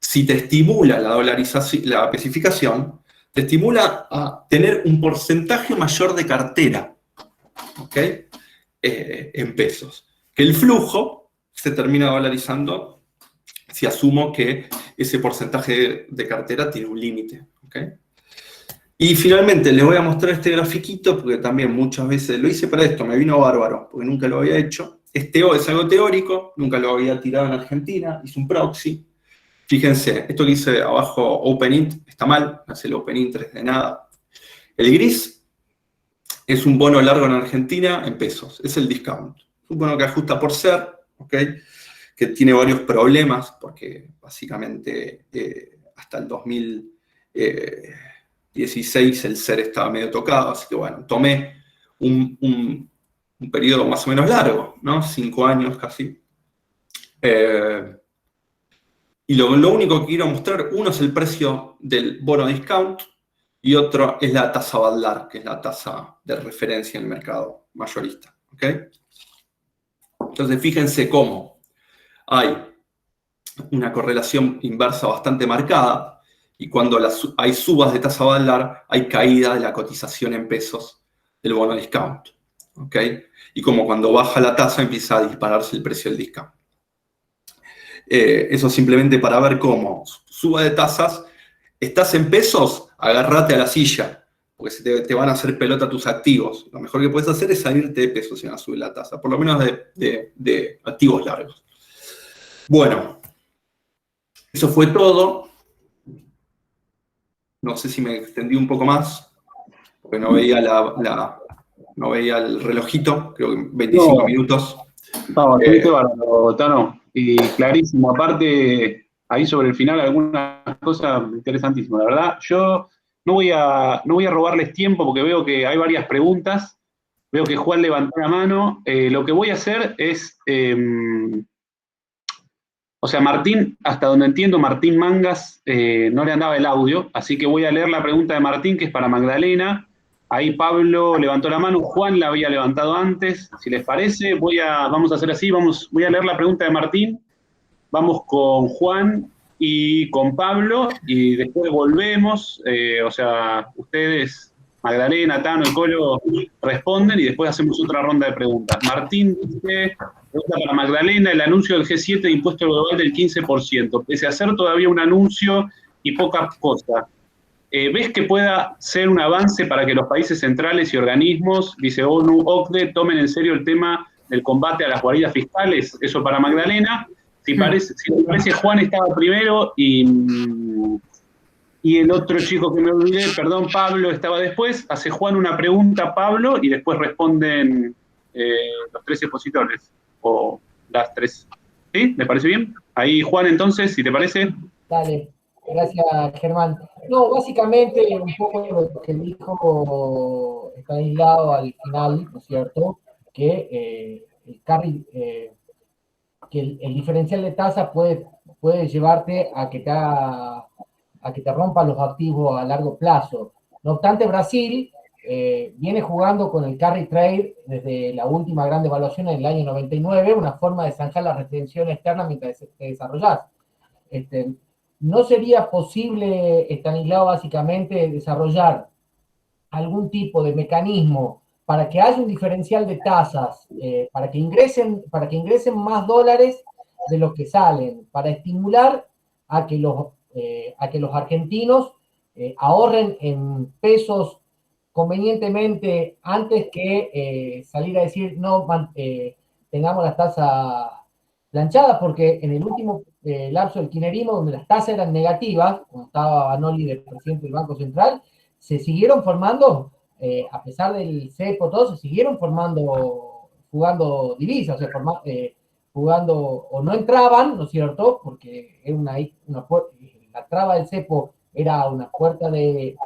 si te estimula la dolarización, la especificación, te estimula a tener un porcentaje mayor de cartera, ¿ok? En pesos. Que el flujo se termina dolarizando si asumo que ese porcentaje de cartera tiene un límite. ¿Okay? Y finalmente les voy a mostrar este grafiquito, porque también muchas veces lo hice para esto, me vino bárbaro, porque nunca lo había hecho. Es algo teórico, nunca lo había tirado en Argentina, hice un proxy. Fíjense, esto que dice abajo OpenInt está mal, no es el OpenInt de nada. El gris es un bono largo en Argentina en pesos, es el discount. Es un bono que ajusta por ser, ¿ok? Que tiene varios problemas, porque básicamente hasta el 2016 el ser estaba medio tocado, así que bueno, tomé un periodo más o menos largo, ¿no? 5 años casi. Y lo único que quiero mostrar, uno es el precio del bono discount y otro es la tasa Badlar, que es la tasa de referencia en el mercado mayorista. ¿Ok? Entonces, fíjense cómo hay una correlación inversa bastante marcada y cuando hay subas de tasa Badlar, hay caída de la cotización en pesos del bono discount. ¿Ok? Y como cuando baja la tasa empieza a dispararse el precio del discount. Eso simplemente para ver cómo suba de tasas. ¿Estás en pesos? Agárrate a la silla, porque te van a hacer pelota tus activos. Lo mejor que puedes hacer es salirte de pesos si van a subir la tasa, por lo menos de activos largos. Bueno, eso fue todo. No sé si me extendí un poco más, porque no veía no veía el relojito, creo que 25 minutos. No, estuviste bárbaro, Tano. Y clarísimo, aparte, ahí sobre el final algunas cosas interesantísimas. La verdad, yo no voy a robarles tiempo porque veo que hay varias preguntas. Veo que Juan levantó la mano. Lo que voy a hacer es, o sea, Martín, hasta donde entiendo, Martín Mangas no le andaba el audio, así que voy a leer la pregunta de Martín, que es para Magdalena. Ahí Pablo levantó la mano, Juan la había levantado antes. Si les parece, vamos a hacer así, voy a leer la pregunta de Martín, vamos con Juan y con Pablo, y después volvemos, o sea, ustedes, Magdalena, Tano y Colo, responden, y después hacemos otra ronda de preguntas. Martín dice, pregunta para Magdalena, el anuncio del G7 de impuesto global del 15%, pese a ser todavía un anuncio y poca cosa. ¿Ves que pueda ser un avance para que los países centrales y organismos, dice ONU, OCDE, tomen en serio el tema del combate a las guaridas fiscales? Eso para Magdalena. Si te parece, Juan estaba primero y el otro chico que me olvidé, perdón, Pablo estaba después. Hace Juan una pregunta a Pablo y después responden los tres expositores, o las tres. ¿Sí? ¿Me parece bien? Ahí, Juan, entonces, si te parece. Dale. Gracias, Germán. No, básicamente un poco lo que dijo Estanislao al final, ¿no es cierto? Que el diferencial de tasa puede llevarte a que te rompan los activos a largo plazo. No obstante, Brasil viene jugando con el carry trade desde la última gran devaluación en el año 99, una forma de zanjar la retención externa mientras se desarrollase. ¿No sería posible, Estanislao, básicamente desarrollar algún tipo de mecanismo para que haya un diferencial de tasas, para que ingresen más dólares de los que salen, para estimular a que los argentinos ahorren en pesos convenientemente antes que salir a decir no tengamos las tasas planchadas? Porque en el último lapso del kirchnerismo, donde las tasas eran negativas, cuando estaba Banoli de presidente del Banco Central, se siguieron formando, a pesar del cepo, todo, se siguieron formando, jugando divisas, o sea, jugando, o no entraban, ¿no es cierto? Porque era la traba del cepo era una puerta te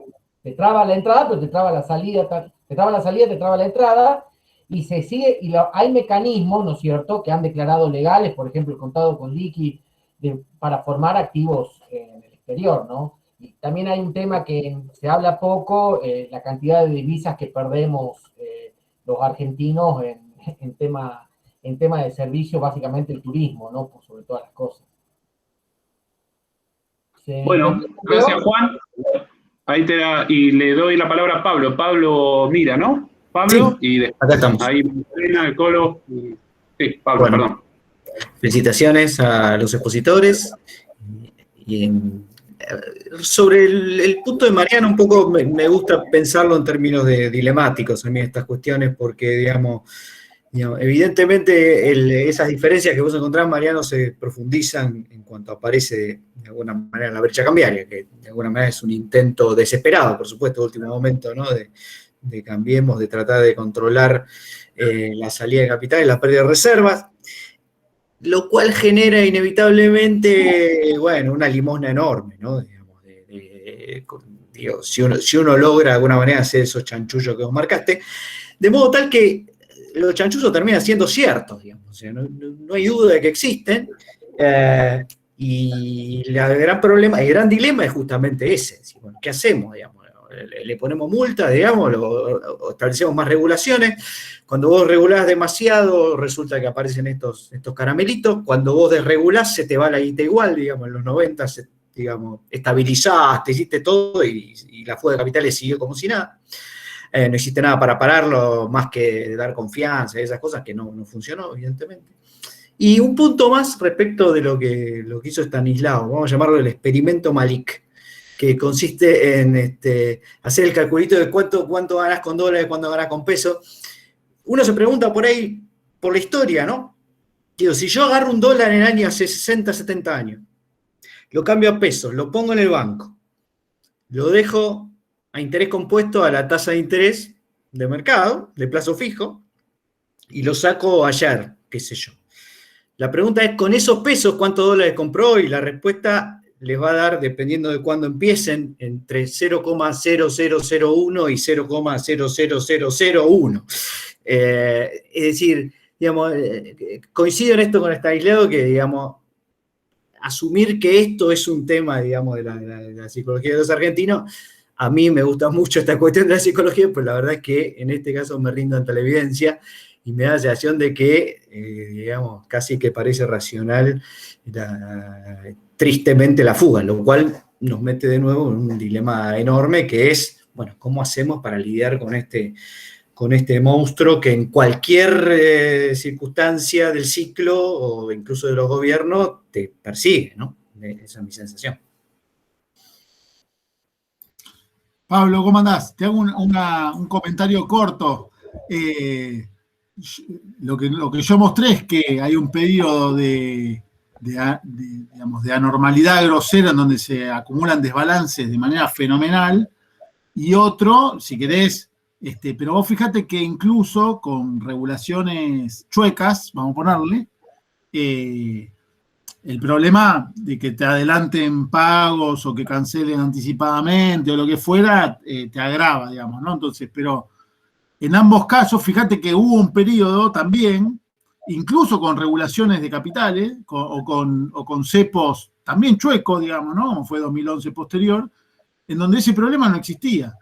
traba la entrada, pero te traba la salida, te traba la entrada, y se sigue, hay mecanismos, ¿no es cierto?, que han declarado legales, por ejemplo, el contado con liqui, para formar activos en el exterior, ¿no? Y también hay un tema que se habla poco, la cantidad de divisas que perdemos los argentinos en tema de servicio, básicamente el turismo, ¿no? Por sobre todas las cosas. Bueno, gracias, Juan. Ahí y le doy la palabra a Pablo. Pablo mira, ¿no? Pablo, sí, y después, acá estamos. Ahí el Colo. Sí, Pablo, bueno, perdón. Felicitaciones a los expositores. Y sobre el punto de Mariano, un poco me gusta pensarlo en términos dilemáticos a mí estas cuestiones, porque, digamos, evidentemente esas diferencias que vos encontrás, Mariano, se profundizan en cuanto aparece de alguna manera la brecha cambiaria, que de alguna manera es un intento desesperado, por supuesto, de último momento, ¿no? De Cambiemos, de tratar de controlar la salida de capital y la pérdida de reservas, lo cual genera inevitablemente, bueno, una limosna enorme, ¿no? Digamos, digo, si uno logra de alguna manera hacer esos chanchullos que vos marcaste, de modo tal que los chanchullos terminan siendo ciertos, digamos, o sea, no hay duda de que existen, y el gran dilema es justamente ese, decir, bueno, ¿qué hacemos, digamos? Le ponemos multas, digamos, o establecemos más regulaciones. Cuando vos regulás demasiado, resulta que aparecen estos caramelitos. Cuando vos desregulás, se te va la guita igual, digamos, en los 90, digamos, estabilizaste, hiciste todo y la fuga de capitales siguió como si nada. No existe nada para pararlo, más que dar confianza y esas cosas que no funcionó, evidentemente. Y un punto más respecto de lo que hizo Stanislao, vamos a llamarlo el experimento Malik, que consiste en hacer el calculito de cuánto ganás con dólares, cuánto ganás con pesos. Uno se pregunta por ahí, por la historia, ¿no? Digo, si yo agarro un dólar en el año hace 60, 70 años, lo cambio a pesos, lo pongo en el banco, lo dejo a interés compuesto a la tasa de interés de mercado, de plazo fijo, y lo saco ayer, qué sé yo. La pregunta es, ¿con esos pesos cuántos dólares compró? Y la respuesta les va a dar, dependiendo de cuándo empiecen, entre 0,0001 y 0,00001. Es decir, digamos, coincido en esto con Stanislao, que, digamos, asumir que esto es un tema, digamos, de la psicología de los argentinos, a mí me gusta mucho esta cuestión de la psicología, pero la verdad es que en este caso me rindo ante la evidencia y me da la sensación de que, digamos, casi que parece racional tristemente la fuga, lo cual nos mete de nuevo en un dilema enorme que es, bueno, ¿cómo hacemos para lidiar con este monstruo que en cualquier circunstancia del ciclo o incluso de los gobiernos te persigue, ¿no? Esa es mi sensación. Pablo, ¿cómo andás? Te hago un comentario corto. Lo que yo mostré es que hay un periodo de anormalidad grosera en donde se acumulan desbalances de manera fenomenal, y otro, si querés, pero vos fíjate que incluso con regulaciones chuecas, vamos a ponerle, el problema de que te adelanten pagos o que cancelen anticipadamente o lo que fuera, te agrava, digamos, ¿no? Entonces, pero en ambos casos, fíjate que hubo un periodo también, incluso con regulaciones de capitales, o con cepos también chuecos, digamos, ¿no? Como fue 2011 posterior, en donde ese problema no existía.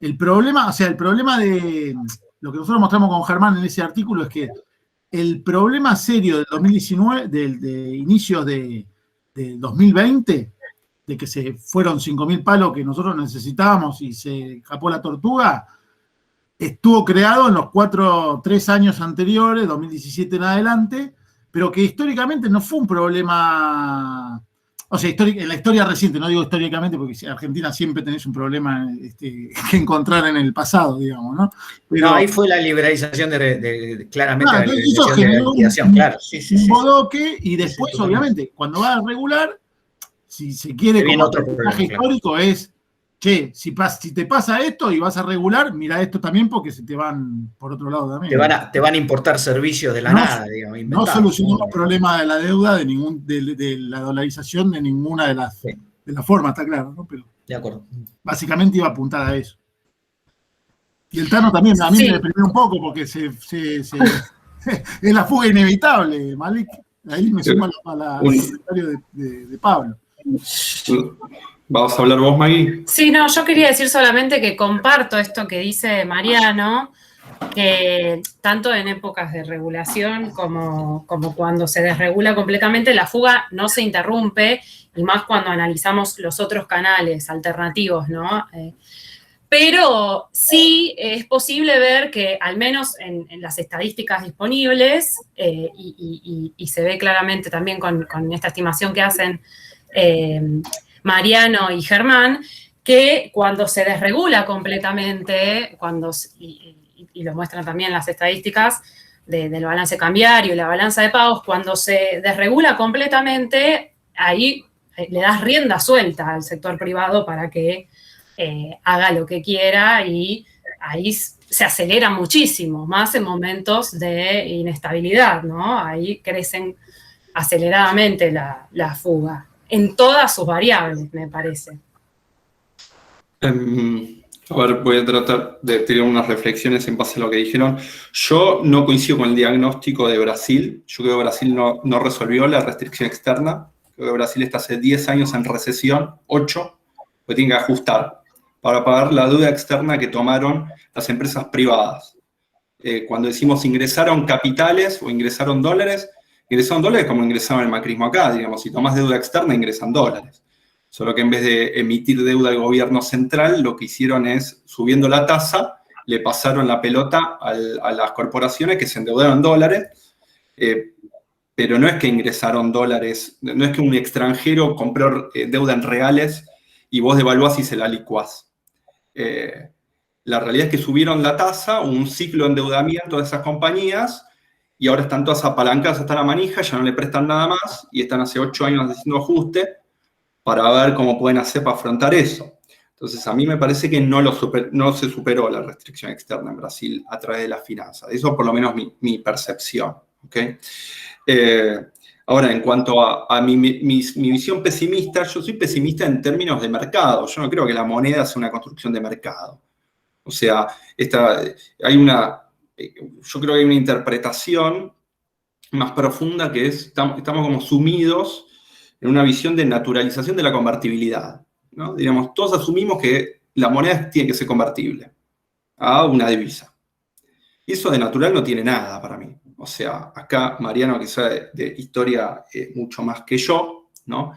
El problema de lo que nosotros mostramos con Germán en ese artículo es que el problema serio del 2019, de inicios de 2020, de que se fueron 5.000 palos que nosotros necesitábamos y se escapó la tortuga, estuvo creado en los 3 años anteriores, 2017 en adelante, pero que históricamente no fue un problema, o sea, en la historia reciente, no digo históricamente porque en Argentina siempre tenés un problema que encontrar en el pasado, digamos, ¿no? Pero, no, ahí fue la liberalización claramente la liberalización de la liquidación, claro. Un bodoque, y después, sí, obviamente, cuando va a regular, si se quiere, como otro personaje histórico, claro, es, che, si te pasa esto y vas a regular, mira esto también porque se te van por otro lado también. Te van a importar servicios de la nada, digamos, no solucionó el problema de la deuda, de la dolarización de ninguna de las formas, está claro, ¿no? Pero de acuerdo. Básicamente iba a apuntar a eso. Y el Tano también, a mí me deprimió un poco porque es la fuga inevitable, Malik. Ahí me sumo al comentario de Pablo. ¿Vas a hablar vos, Maggie? Sí, no, yo quería decir solamente que comparto esto que dice Mariano, que tanto en épocas de regulación como cuando se desregula completamente, la fuga no se interrumpe, y más cuando analizamos los otros canales alternativos, ¿no? Pero sí es posible ver que, al menos en las estadísticas disponibles, y se ve claramente también con esta estimación que hacen Mariano y Germán, que cuando se desregula completamente, y lo muestran también las estadísticas del balance cambiario y la balanza de pagos, cuando se desregula completamente, ahí le das rienda suelta al sector privado para que haga lo que quiera y ahí se acelera muchísimo, más en momentos de inestabilidad, ¿no? Ahí crecen aceleradamente la fuga, en todas sus variables, me parece. A ver, voy a tratar de tener unas reflexiones en base a lo que dijeron. Yo no coincido con el diagnóstico de Brasil. Yo creo que Brasil no resolvió la restricción externa. Creo que Brasil está hace 10 años en recesión, 8, porque tiene que ajustar para pagar la deuda externa que tomaron las empresas privadas. Cuando decimos ingresaron capitales o ingresaron dólares como ingresaron el macrismo acá, digamos, si tomás deuda externa ingresan dólares. Solo que en vez de emitir deuda al gobierno central, lo que hicieron es, subiendo la tasa, le pasaron la pelota a las corporaciones que se endeudaron en dólares, pero no es que ingresaron dólares, no es que un extranjero compró deuda en reales y vos devaluás y se la licuás. La realidad es que subieron la tasa, un ciclo de endeudamiento de esas compañías, y ahora están todas apalancadas hasta la manija, ya no le prestan nada más, y están hace 8 años haciendo ajuste para ver cómo pueden hacer para afrontar eso. Entonces, a mí me parece que no se superó la restricción externa en Brasil a través de las finanzas. Eso por lo menos mi percepción. ¿Okay? Ahora, en cuanto a mi visión pesimista, yo soy pesimista en términos de mercado. Yo no creo que la moneda sea una construcción de mercado. O sea, yo creo que hay una interpretación más profunda que es, estamos como sumidos en una visión de naturalización de la convertibilidad, ¿no? Diríamos, todos asumimos que la moneda tiene que ser convertible a una divisa. Y eso de natural no tiene nada para mí. O sea, acá Mariano, que sabe de historia mucho más que yo, ¿no?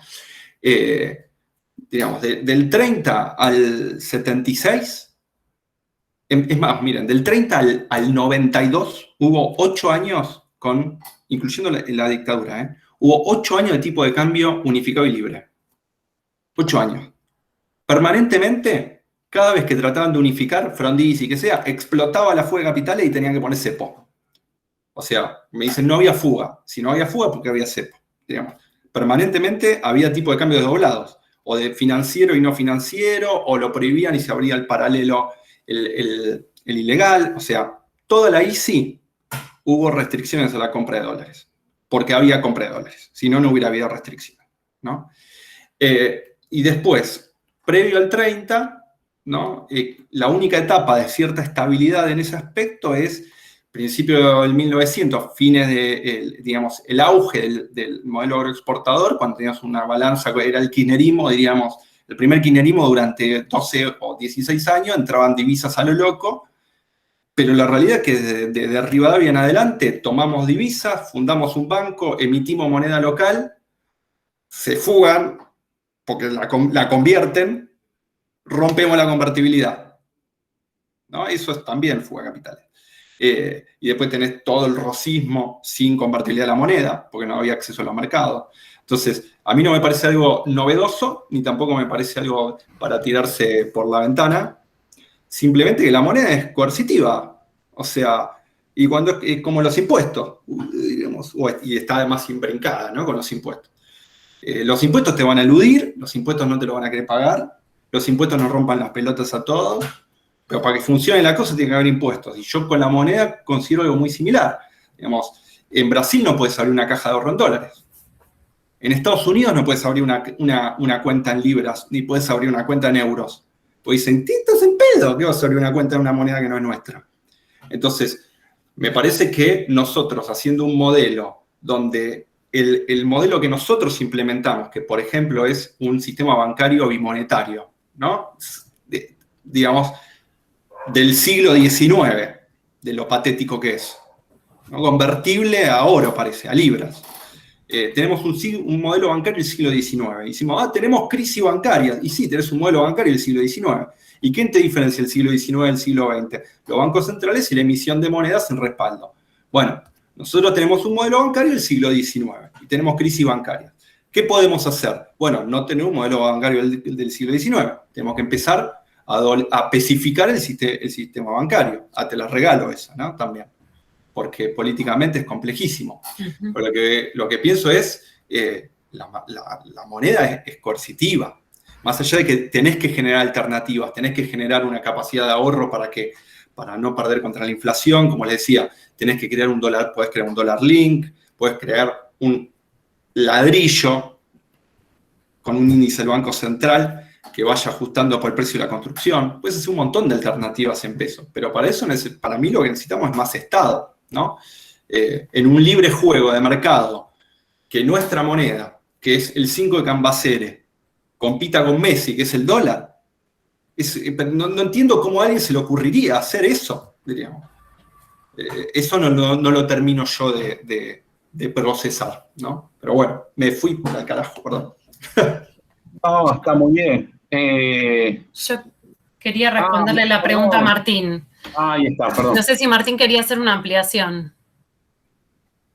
Digamos, del 30 al 76, es más, miren, del 30 al 92 hubo 8 años incluyendo la dictadura, hubo 8 años de tipo de cambio unificado y libre. 8 años. Permanentemente, cada vez que trataban de unificar, Frondizi, que sea, explotaba la fuga de capitales y tenían que poner cepo. O sea, me dicen, no había fuga. Si no había fuga, porque había cepo. Digamos. Permanentemente había tipo de cambio doblados. O de financiero y no financiero, o lo prohibían y se abría el paralelo, el ilegal. O sea, toda la ICI hubo restricciones a la compra de dólares. Porque había compra de dólares. Si no, no hubiera habido restricciones, ¿no? Y después, previo al 30, ¿no? La única etapa de cierta estabilidad en ese aspecto es principio del 1900, fines digamos, el auge del modelo agroexportador, cuando teníamos una balanza que era el kirchnerismo, diríamos, el primer kirchnerismo durante 12 o 16 años, entraban divisas a lo loco, pero la realidad es que de Rivadavia en adelante tomamos divisas, fundamos un banco, emitimos moneda local, se fugan, porque la convierten, rompemos la convertibilidad, ¿no? Eso es también fuga de capitales. Y después tenés todo el rosismo sin convertibilidad de la moneda, porque no había acceso a los mercados. Entonces, a mí no me parece algo novedoso, ni tampoco me parece algo para tirarse por la ventana. Simplemente que la moneda es coercitiva. O sea, y cuando es como los impuestos, digamos, y está además imbrincada, ¿no? Con los impuestos. Los impuestos te van a eludir, los impuestos no te lo van a querer pagar, los impuestos nos rompan las pelotas a todos. Pero para que funcione la cosa tiene que haber impuestos. Y yo con la moneda considero algo muy similar. Digamos, en Brasil no puedes abrir una caja de ahorro en dólares. En Estados Unidos no puedes abrir una cuenta en libras, ni puedes abrir una cuenta en euros. Pues dicen, ¿estás en pedo? ¿Qué vas a abrir una cuenta en una moneda que no es nuestra? Entonces, me parece que nosotros haciendo un modelo donde el modelo que nosotros implementamos, que por ejemplo es un sistema bancario bimonetario, ¿no? Digamos, del siglo XIX, de lo patético que es, ¿no? Convertible a oro, parece, a libras. Tenemos un modelo bancario del siglo XIX. Decimos, tenemos crisis bancaria. Y sí, tenés un modelo bancario del siglo XIX. ¿Y quién te diferencia el siglo XIX del siglo XX? Los bancos centrales y la emisión de monedas en respaldo. Bueno, nosotros tenemos un modelo bancario del siglo XIX y tenemos crisis bancaria. ¿Qué podemos hacer? Bueno, no tener un modelo bancario del siglo XIX. Tenemos que empezar a especificar el sistema bancario. Te la regalo esa, ¿no? También. Porque políticamente es complejísimo. Ujú. Pero lo que pienso es, la moneda es coercitiva. Más allá de que tenés que generar alternativas, tenés que generar una capacidad de ahorro para no perder contra la inflación, como les decía, tenés que crear un dólar, podés crear un dólar link, podés crear un ladrillo con un índice del Banco Central que vaya ajustando por el precio de la construcción. Puedes hacer un montón de alternativas en pesos, pero para eso, para mí, lo que necesitamos es más Estado, ¿no? En un libre juego de mercado, que nuestra moneda, que es el 5 de Cambacere, compita con Messi, que es el dólar. No entiendo cómo a alguien se le ocurriría hacer eso, diríamos. Eso no lo termino yo de procesar, ¿no? Pero bueno, me fui al carajo, perdón. No, está muy bien. Yo quería responderle la pregunta a Martín. Ahí está, perdón. No sé si Martín quería hacer una ampliación.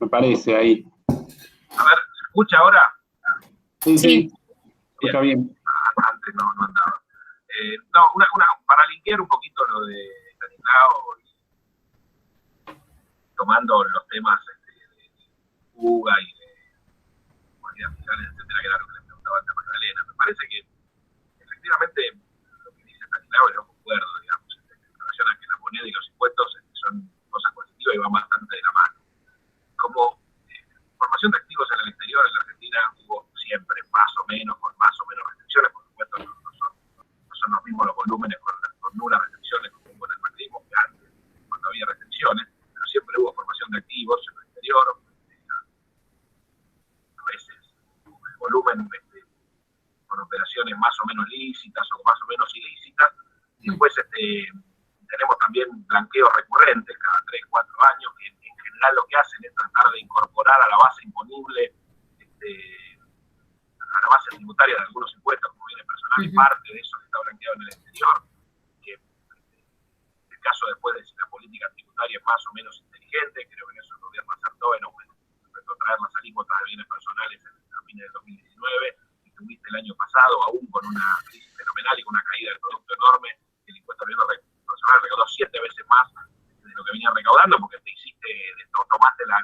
Me parece ahí. A ver, ¿se escucha ahora? Sí. Escucha bien. Antes no andaba. Para linkear un poquito lo de Stanislao y tomando los temas de fuga y de políticas fiscales, etcétera, que era lo que le preguntaba antes a Magdalena. Me parece que efectivamente lo que dice Stanislao, yo concuerdo, digamos, en relación a que la moneda y los impuestos son cosas positivas y van bastante de la mano. Como formación de activos en el exterior, en la Argentina hubo siempre más o menos, con más o menos restricciones, por supuesto no son los mismos los volúmenes con nulas restricciones como con el macrismo que antes, cuando había restricciones, pero siempre hubo formación de activos en el exterior, a veces el volumen con operaciones más o menos lícitas o más o menos ilícitas, y después tenemos también blanqueos recurrentes cada 3, 4 años, que en general lo que hacen es tratar de incorporar a la base imponible, a la base tributaria de algunos impuestos, como viene personal, y parte de eso que está blanqueado en el exterior, que en el caso después de si la política tributaria es más o menos inteligente, creo que en eso el gobierno acertó en traer las alícuotas de bienes personales a fines del 2019, y tuviste el año pasado, aún con una crisis fenomenal y con una caída del producto enorme, el impuesto al bienes personal recaudó 7 veces más de lo que venía recaudando, porque tomaste la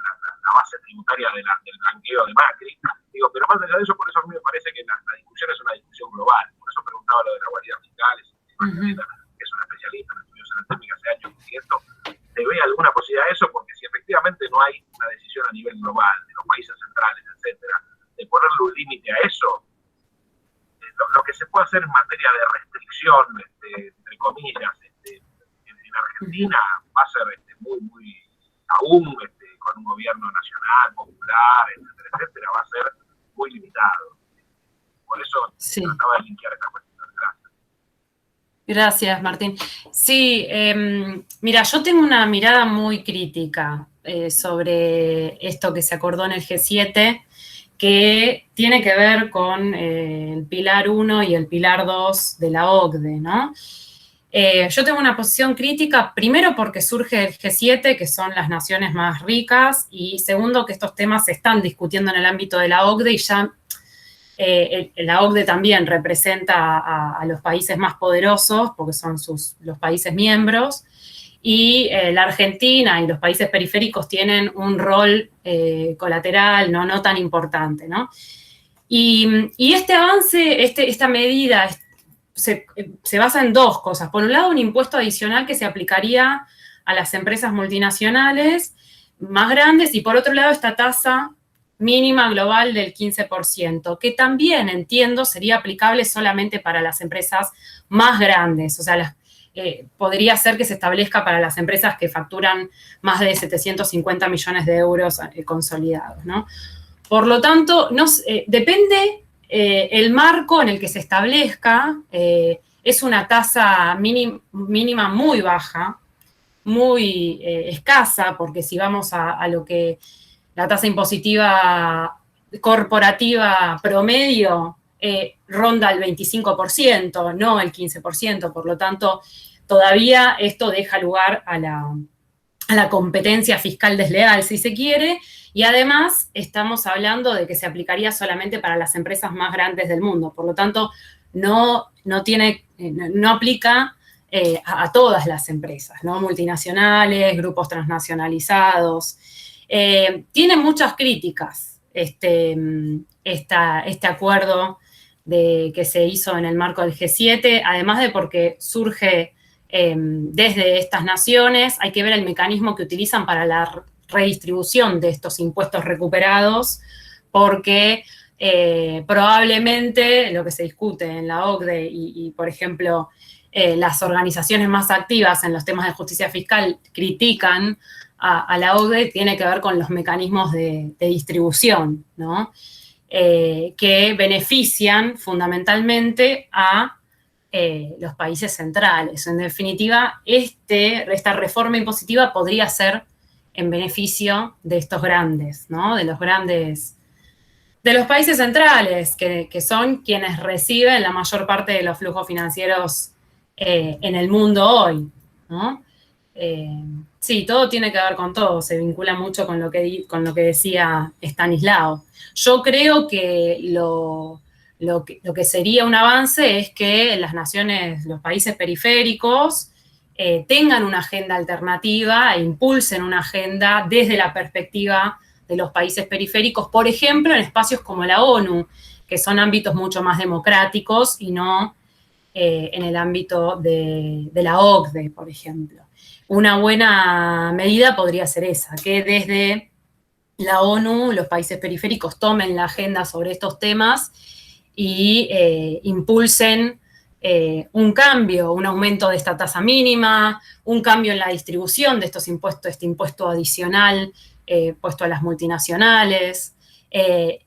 base tributaria del blanqueo de Macri. Digo, pero más allá de eso, por eso a mí me parece que la discusión es una discusión global. Por eso preguntaba lo de la guarida fiscal, que es un especialista en estudios anatómicos hace años, y esto se ve alguna posibilidad de eso, porque si efectivamente no hay una decisión a nivel global, de los países centrales, etcétera, de ponerle un límite a eso, lo que se puede hacer en materia de restricción, entre comillas, en Argentina va a ser muy aún con un gobierno nacional, popular, etcétera, va a ser muy limitado. Por eso trataba de linkear esta cuestión. Gracias, Martín. Sí, mira, yo tengo una mirada muy crítica sobre esto que se acordó en el G7, que tiene que ver con el pilar 1 y el pilar 2 de la OCDE, ¿no? Yo tengo una posición crítica, primero porque surge el G7, que son las naciones más ricas, y segundo que estos temas se están discutiendo en el ámbito de la OCDE y ya la OCDE también representa a los países más poderosos, porque son los países miembros, y la Argentina y los países periféricos tienen un rol colateral, no tan importante, ¿no? Y este avance, esta medida se basa en dos cosas. Por un lado, un impuesto adicional que se aplicaría a las empresas multinacionales más grandes, y por otro lado, esta tasa mínima global del 15%, que también, entiendo, sería aplicable solamente para las empresas más grandes. O sea, podría ser que se establezca para las empresas que facturan más de 750 millones de euros consolidados, ¿no? Por lo tanto, depende el marco en el que se establezca. Es una tasa mínima muy baja, muy escasa, porque si vamos a lo que la tasa impositiva corporativa promedio ronda el 25%, no el 15%, por lo tanto, todavía esto deja lugar a la competencia fiscal desleal, si se quiere, y además estamos hablando de que se aplicaría solamente para las empresas más grandes del mundo. Por lo tanto, no aplica a todas las empresas, ¿no? Multinacionales, grupos transnacionalizados. Tiene muchas críticas este acuerdo que se hizo en el marco del G7, además de porque surge desde estas naciones. Hay que ver el mecanismo que utilizan para la redistribución de estos impuestos recuperados, porque probablemente lo que se discute en la OCDE y por ejemplo, las organizaciones más activas en los temas de justicia fiscal critican a la OCDE, tiene que ver con los mecanismos de distribución, ¿no? Que benefician fundamentalmente a los países centrales. En definitiva, esta reforma impositiva podría ser en beneficio de estos grandes, ¿no? De los países centrales, que son quienes reciben la mayor parte de los flujos financieros en el mundo hoy, ¿no? Sí, todo tiene que ver con todo, se vincula mucho con lo que decía Stanislao. Yo creo que lo que sería un avance es que las naciones, los países periféricos, tengan una agenda alternativa e impulsen una agenda desde la perspectiva de los países periféricos, por ejemplo, en espacios como la ONU, que son ámbitos mucho más democráticos y no en el ámbito de la OCDE, por ejemplo. Una buena medida podría ser esa, que desde la ONU los países periféricos tomen la agenda sobre estos temas y impulsen un cambio, un aumento de esta tasa mínima, un cambio en la distribución de estos impuestos, este impuesto adicional puesto a las multinacionales.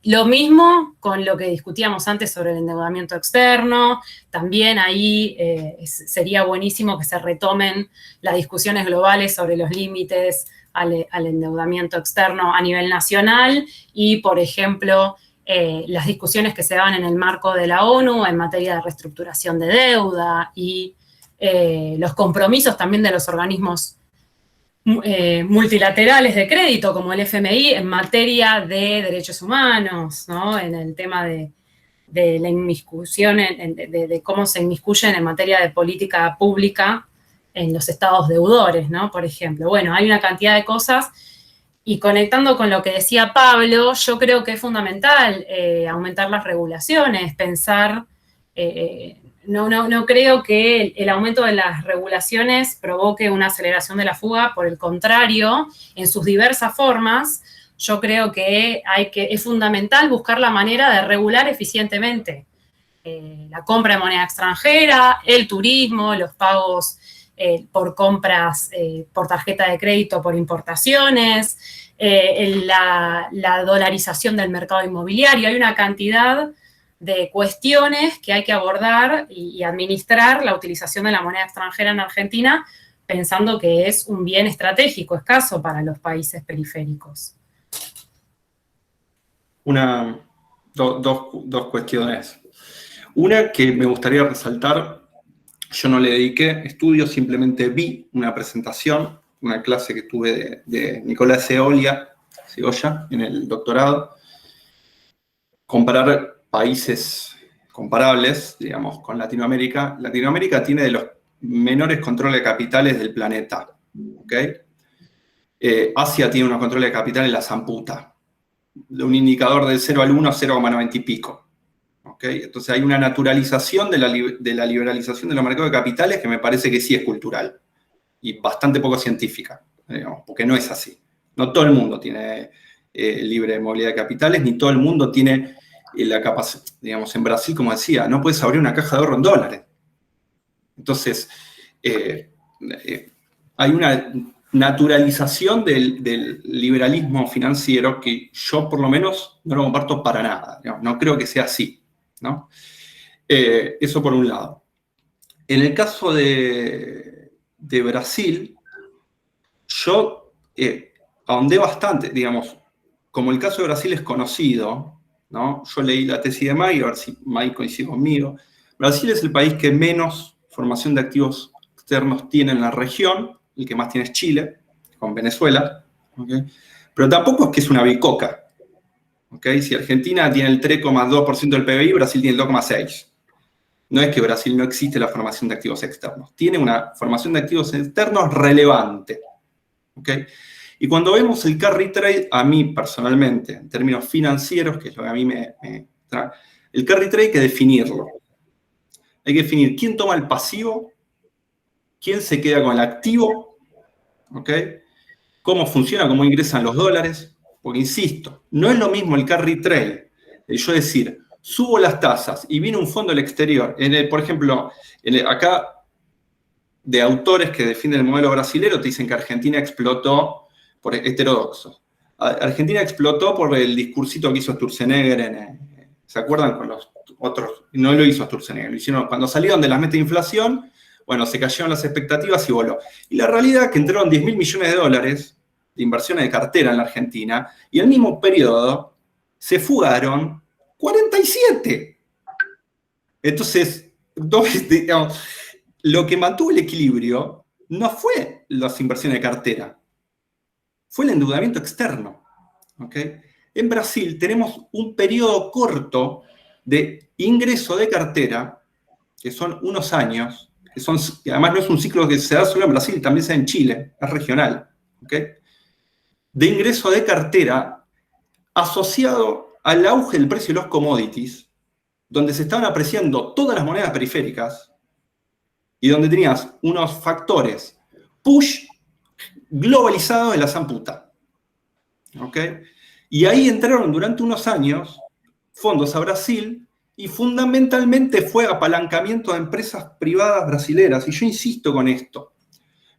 Lo mismo con lo que discutíamos antes sobre el endeudamiento externo. También ahí sería buenísimo que se retomen las discusiones globales sobre los límites al endeudamiento externo a nivel nacional y, por ejemplo, las discusiones que se dan en el marco de la ONU en materia de reestructuración de deuda y los compromisos también de los organismos multilaterales de crédito, como el FMI, en materia de derechos humanos, ¿no? En el tema de la inmiscusión, de cómo se inmiscuyen en materia de política pública en los estados deudores, ¿no? Por ejemplo. Bueno, hay una cantidad de cosas. Y conectando con lo que decía Pablo, yo creo que es fundamental aumentar las regulaciones, pensar, no creo que el aumento de las regulaciones provoque una aceleración de la fuga, por el contrario, en sus diversas formas, yo creo que es fundamental buscar la manera de regular eficientemente la compra de moneda extranjera, el turismo, los pagos por compras por tarjeta de crédito, por importaciones, la dolarización del mercado inmobiliario. Hay una cantidad de cuestiones que hay que abordar y administrar la utilización de la moneda extranjera en Argentina, pensando que es un bien estratégico, escaso para los países periféricos. Dos cuestiones. Una que me gustaría resaltar, yo no le dediqué estudios, simplemente vi una presentación, una clase que tuve de Nicolás Segolla en el doctorado, comparar países comparables, digamos, con Latinoamérica. Latinoamérica tiene de los menores controles de capitales del planeta, ¿ok? Asia tiene unos controles de capitales en la zamputa, de un indicador del 0 al 1, 0,90 y pico. ¿Okay? Entonces hay una naturalización de la liberalización de los mercados de capitales que me parece que sí es cultural y bastante poco científica, digamos, porque no es así. No todo el mundo tiene libre movilidad de capitales, ni todo el mundo tiene la capacidad, digamos, en Brasil, como decía, no puedes abrir una caja de ahorro en dólares. Entonces, hay una naturalización del liberalismo financiero que yo, por lo menos, no lo comparto para nada. Digamos, no creo que sea así, ¿no? Eso por un lado. En el caso de Brasil, yo ahondé bastante, digamos, como el caso de Brasil es conocido, ¿no? Yo leí la tesis de May, a ver si May coincide conmigo. Brasil es el país que menos formación de activos externos tiene en la región, el que más tiene es Chile, con Venezuela, ¿okay? Pero tampoco es que es una bicoca. ¿Okay? Si Argentina tiene el 3,2% del PBI, Brasil tiene el 2,6%. No es que Brasil no existe la formación de activos externos. Tiene una formación de activos externos relevante. ¿Okay? Y cuando vemos el carry trade, a mí personalmente, en términos financieros, que es lo que a mí me trae, el carry trade hay que definirlo. Hay que definir quién toma el pasivo, quién se queda con el activo, ¿okay? Cómo funciona, cómo ingresan los dólares. Porque, insisto, no es lo mismo el carry trade, yo decir, subo las tasas y viene un fondo del exterior. Por ejemplo, acá, de autores que defienden el modelo brasilero, te dicen que Argentina explotó por heterodoxos. Argentina explotó por el discursito que hizo Sturzenegger ¿se acuerdan? Con los otros, no lo hizo Sturzenegger, lo hicieron cuando salieron de las metas de inflación, bueno, se cayeron las expectativas y voló. Y la realidad es que entraron 10.000 millones de dólares de inversiones de cartera en la Argentina, y al mismo periodo se fugaron 47. Entonces, digamos, lo que mantuvo el equilibrio no fue las inversiones de cartera, fue el endeudamiento externo. ¿Okay? En Brasil tenemos un periodo corto de ingreso de cartera, que son unos años, que además no es un ciclo que se da solo en Brasil, también se da en Chile, es regional. ¿Okay? De ingreso de cartera asociado al auge del precio de los commodities, donde se estaban apreciando todas las monedas periféricas y donde tenías unos factores push globalizados de la zamputa. ¿Okay? Y ahí entraron durante unos años fondos a Brasil y fundamentalmente fue apalancamiento de empresas privadas brasileras. Y yo insisto con esto.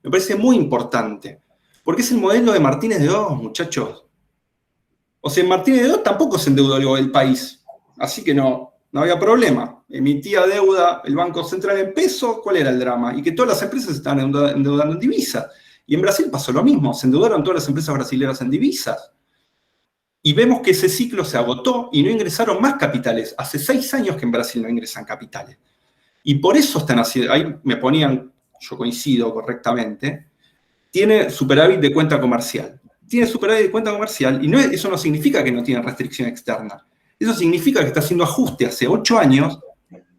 Me parece muy importante. Porque es el modelo de Martínez de Oz, muchachos. O sea, Martínez de Oz tampoco se endeudó el país. Así que no había problema. Emitía deuda el Banco Central en peso, ¿cuál era el drama? Y que todas las empresas se estaban endeudando en divisas. Y en Brasil pasó lo mismo. Se endeudaron todas las empresas brasileñas en divisas. Y vemos que ese ciclo se agotó y no ingresaron más capitales. Hace 6 años que en Brasil no ingresan capitales. Y por eso están haciendo, ahí me ponían, yo coincido correctamente, tiene superávit de cuenta comercial. Tiene superávit de cuenta comercial y eso no significa que no tiene restricción externa. Eso significa que está haciendo ajuste hace 8 años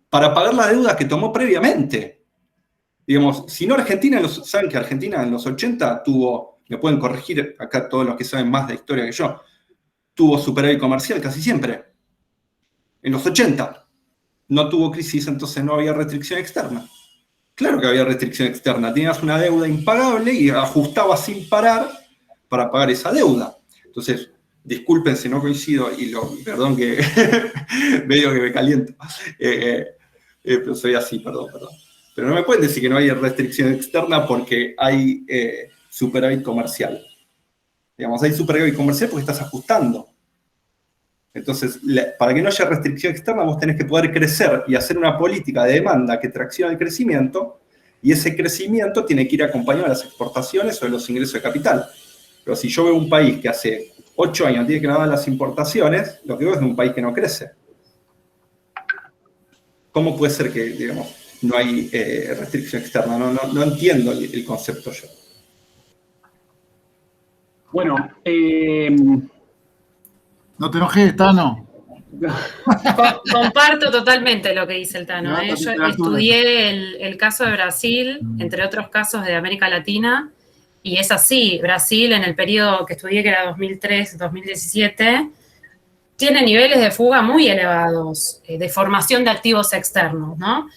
para pagar la deuda que tomó previamente. Digamos, si no Argentina, saben que Argentina en los 80 tuvo, me pueden corregir acá todos los que saben más de historia que yo, tuvo superávit comercial casi siempre. En los 80 no tuvo crisis, entonces no había restricción externa. Claro que había restricción externa. Tenías una deuda impagable y ajustabas sin parar para pagar esa deuda. Entonces, disculpen si no coincido y perdón que medio que me caliento. Pero soy así, perdón. Pero no me pueden decir que no hay restricción externa porque hay superávit comercial. Digamos, hay superávit comercial porque estás ajustando. Entonces, para que no haya restricción externa, vos tenés que poder crecer y hacer una política de demanda que traccione el crecimiento, y ese crecimiento tiene que ir acompañado de las exportaciones o de los ingresos de capital. Pero si yo veo un país que hace 8 años tiene que grabar las importaciones, lo que veo es un país que no crece. ¿Cómo puede ser que, digamos, no hay restricción externa? No entiendo el concepto yo. Bueno, no te enojes, Tano. Comparto totalmente lo que dice el Tano. Yo estudié el caso de Brasil, entre otros casos de América Latina, y es así. Brasil, en el periodo que estudié, que era 2003-2017, tiene niveles de fuga muy elevados, de formación de activos externos, ¿no?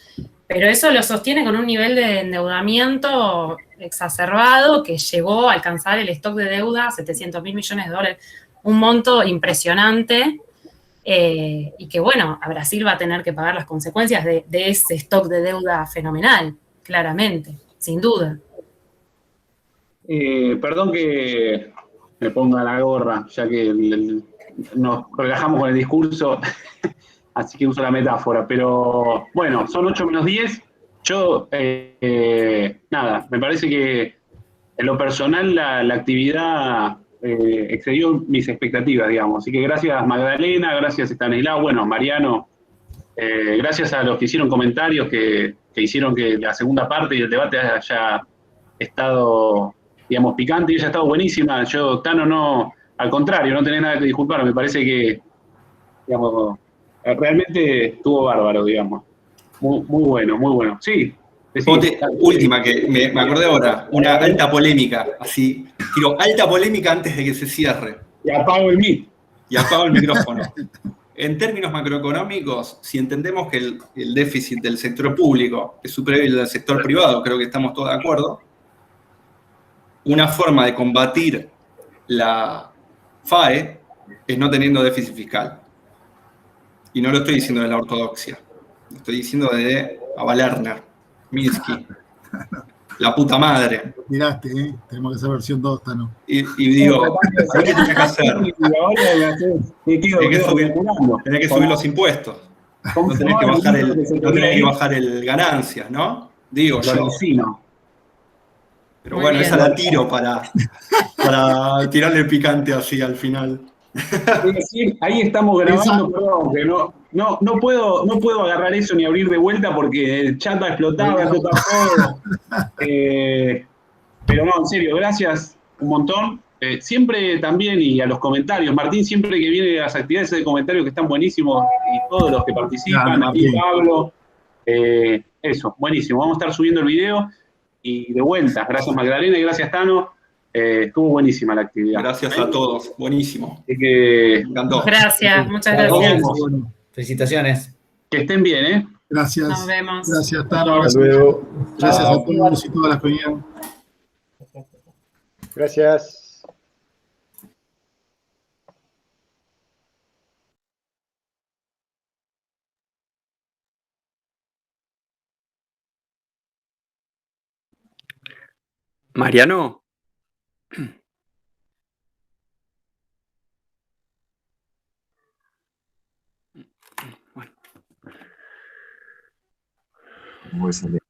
Pero eso lo sostiene con un nivel de endeudamiento exacerbado que llegó a alcanzar el stock de deuda, 700.000 millones de dólares, un monto impresionante, y que, bueno, a Brasil va a tener que pagar las consecuencias de ese stock de deuda fenomenal, claramente, sin duda. Perdón que me ponga la gorra, ya que nos relajamos con el discurso, así que uso la metáfora, pero bueno, son 8:10. Yo, nada, me parece que en lo personal la actividad excedió mis expectativas, digamos. Así que gracias Magdalena, gracias Estanislao, bueno, Mariano, gracias a los que hicieron comentarios que hicieron que la segunda parte y el debate haya estado digamos, picante y ella ha estado buenísima. Yo, Tano, no, al contrario, no tenés nada que disculpar, me parece que, digamos, realmente estuvo bárbaro, digamos. Muy, muy bueno, muy bueno. Sí. Última, que me acordé ahora, una alta polémica, así, tiro alta polémica antes de que se cierre. Y apago el mic. Y apago el micrófono. En términos macroeconómicos, si entendemos que el déficit del sector público es superior al del sector privado, creo que estamos todos de acuerdo, una forma de combatir la FAE es no teniendo déficit fiscal. Y no lo estoy diciendo de la ortodoxia, lo estoy diciendo de Lerner, Minsky, la puta madre. Miraste, tenemos que hacer versión 2, Tano. Y digo, ¿qué tenés que hacer? Tenés que subir los impuestos. No tenés que bajar el ganancias, ¿no? Digo yo. Pero Muy bueno, bien. esa la tiro para tirarle picante así al final. Sí, ahí estamos grabando, perdón, que no puedo agarrar eso ni abrir de vuelta porque el chat va a explotar, va a explotar todo. Pero no, en serio, gracias un montón. Siempre también, y a los comentarios, Martín, siempre que viene a las actividades de comentarios que están buenísimos, y todos los que participan, Claro, aquí Pablo, eso, buenísimo. Vamos a estar subiendo el video y de vuelta. Gracias Magdalena y gracias Tano. Estuvo buenísima la actividad. Gracias a todos, buenísimo. Así que, Me encantó. Gracias, muchas nos gracias. vemos. Bueno, Felicitaciones. Que estén bien, ¿eh? gracias. Nos vemos. Gracias, Tano. Hasta Gracias, luego. gracias a Chao. todos y todas las que vinieron. Gracias. Mariano, bueno. Voy a salir.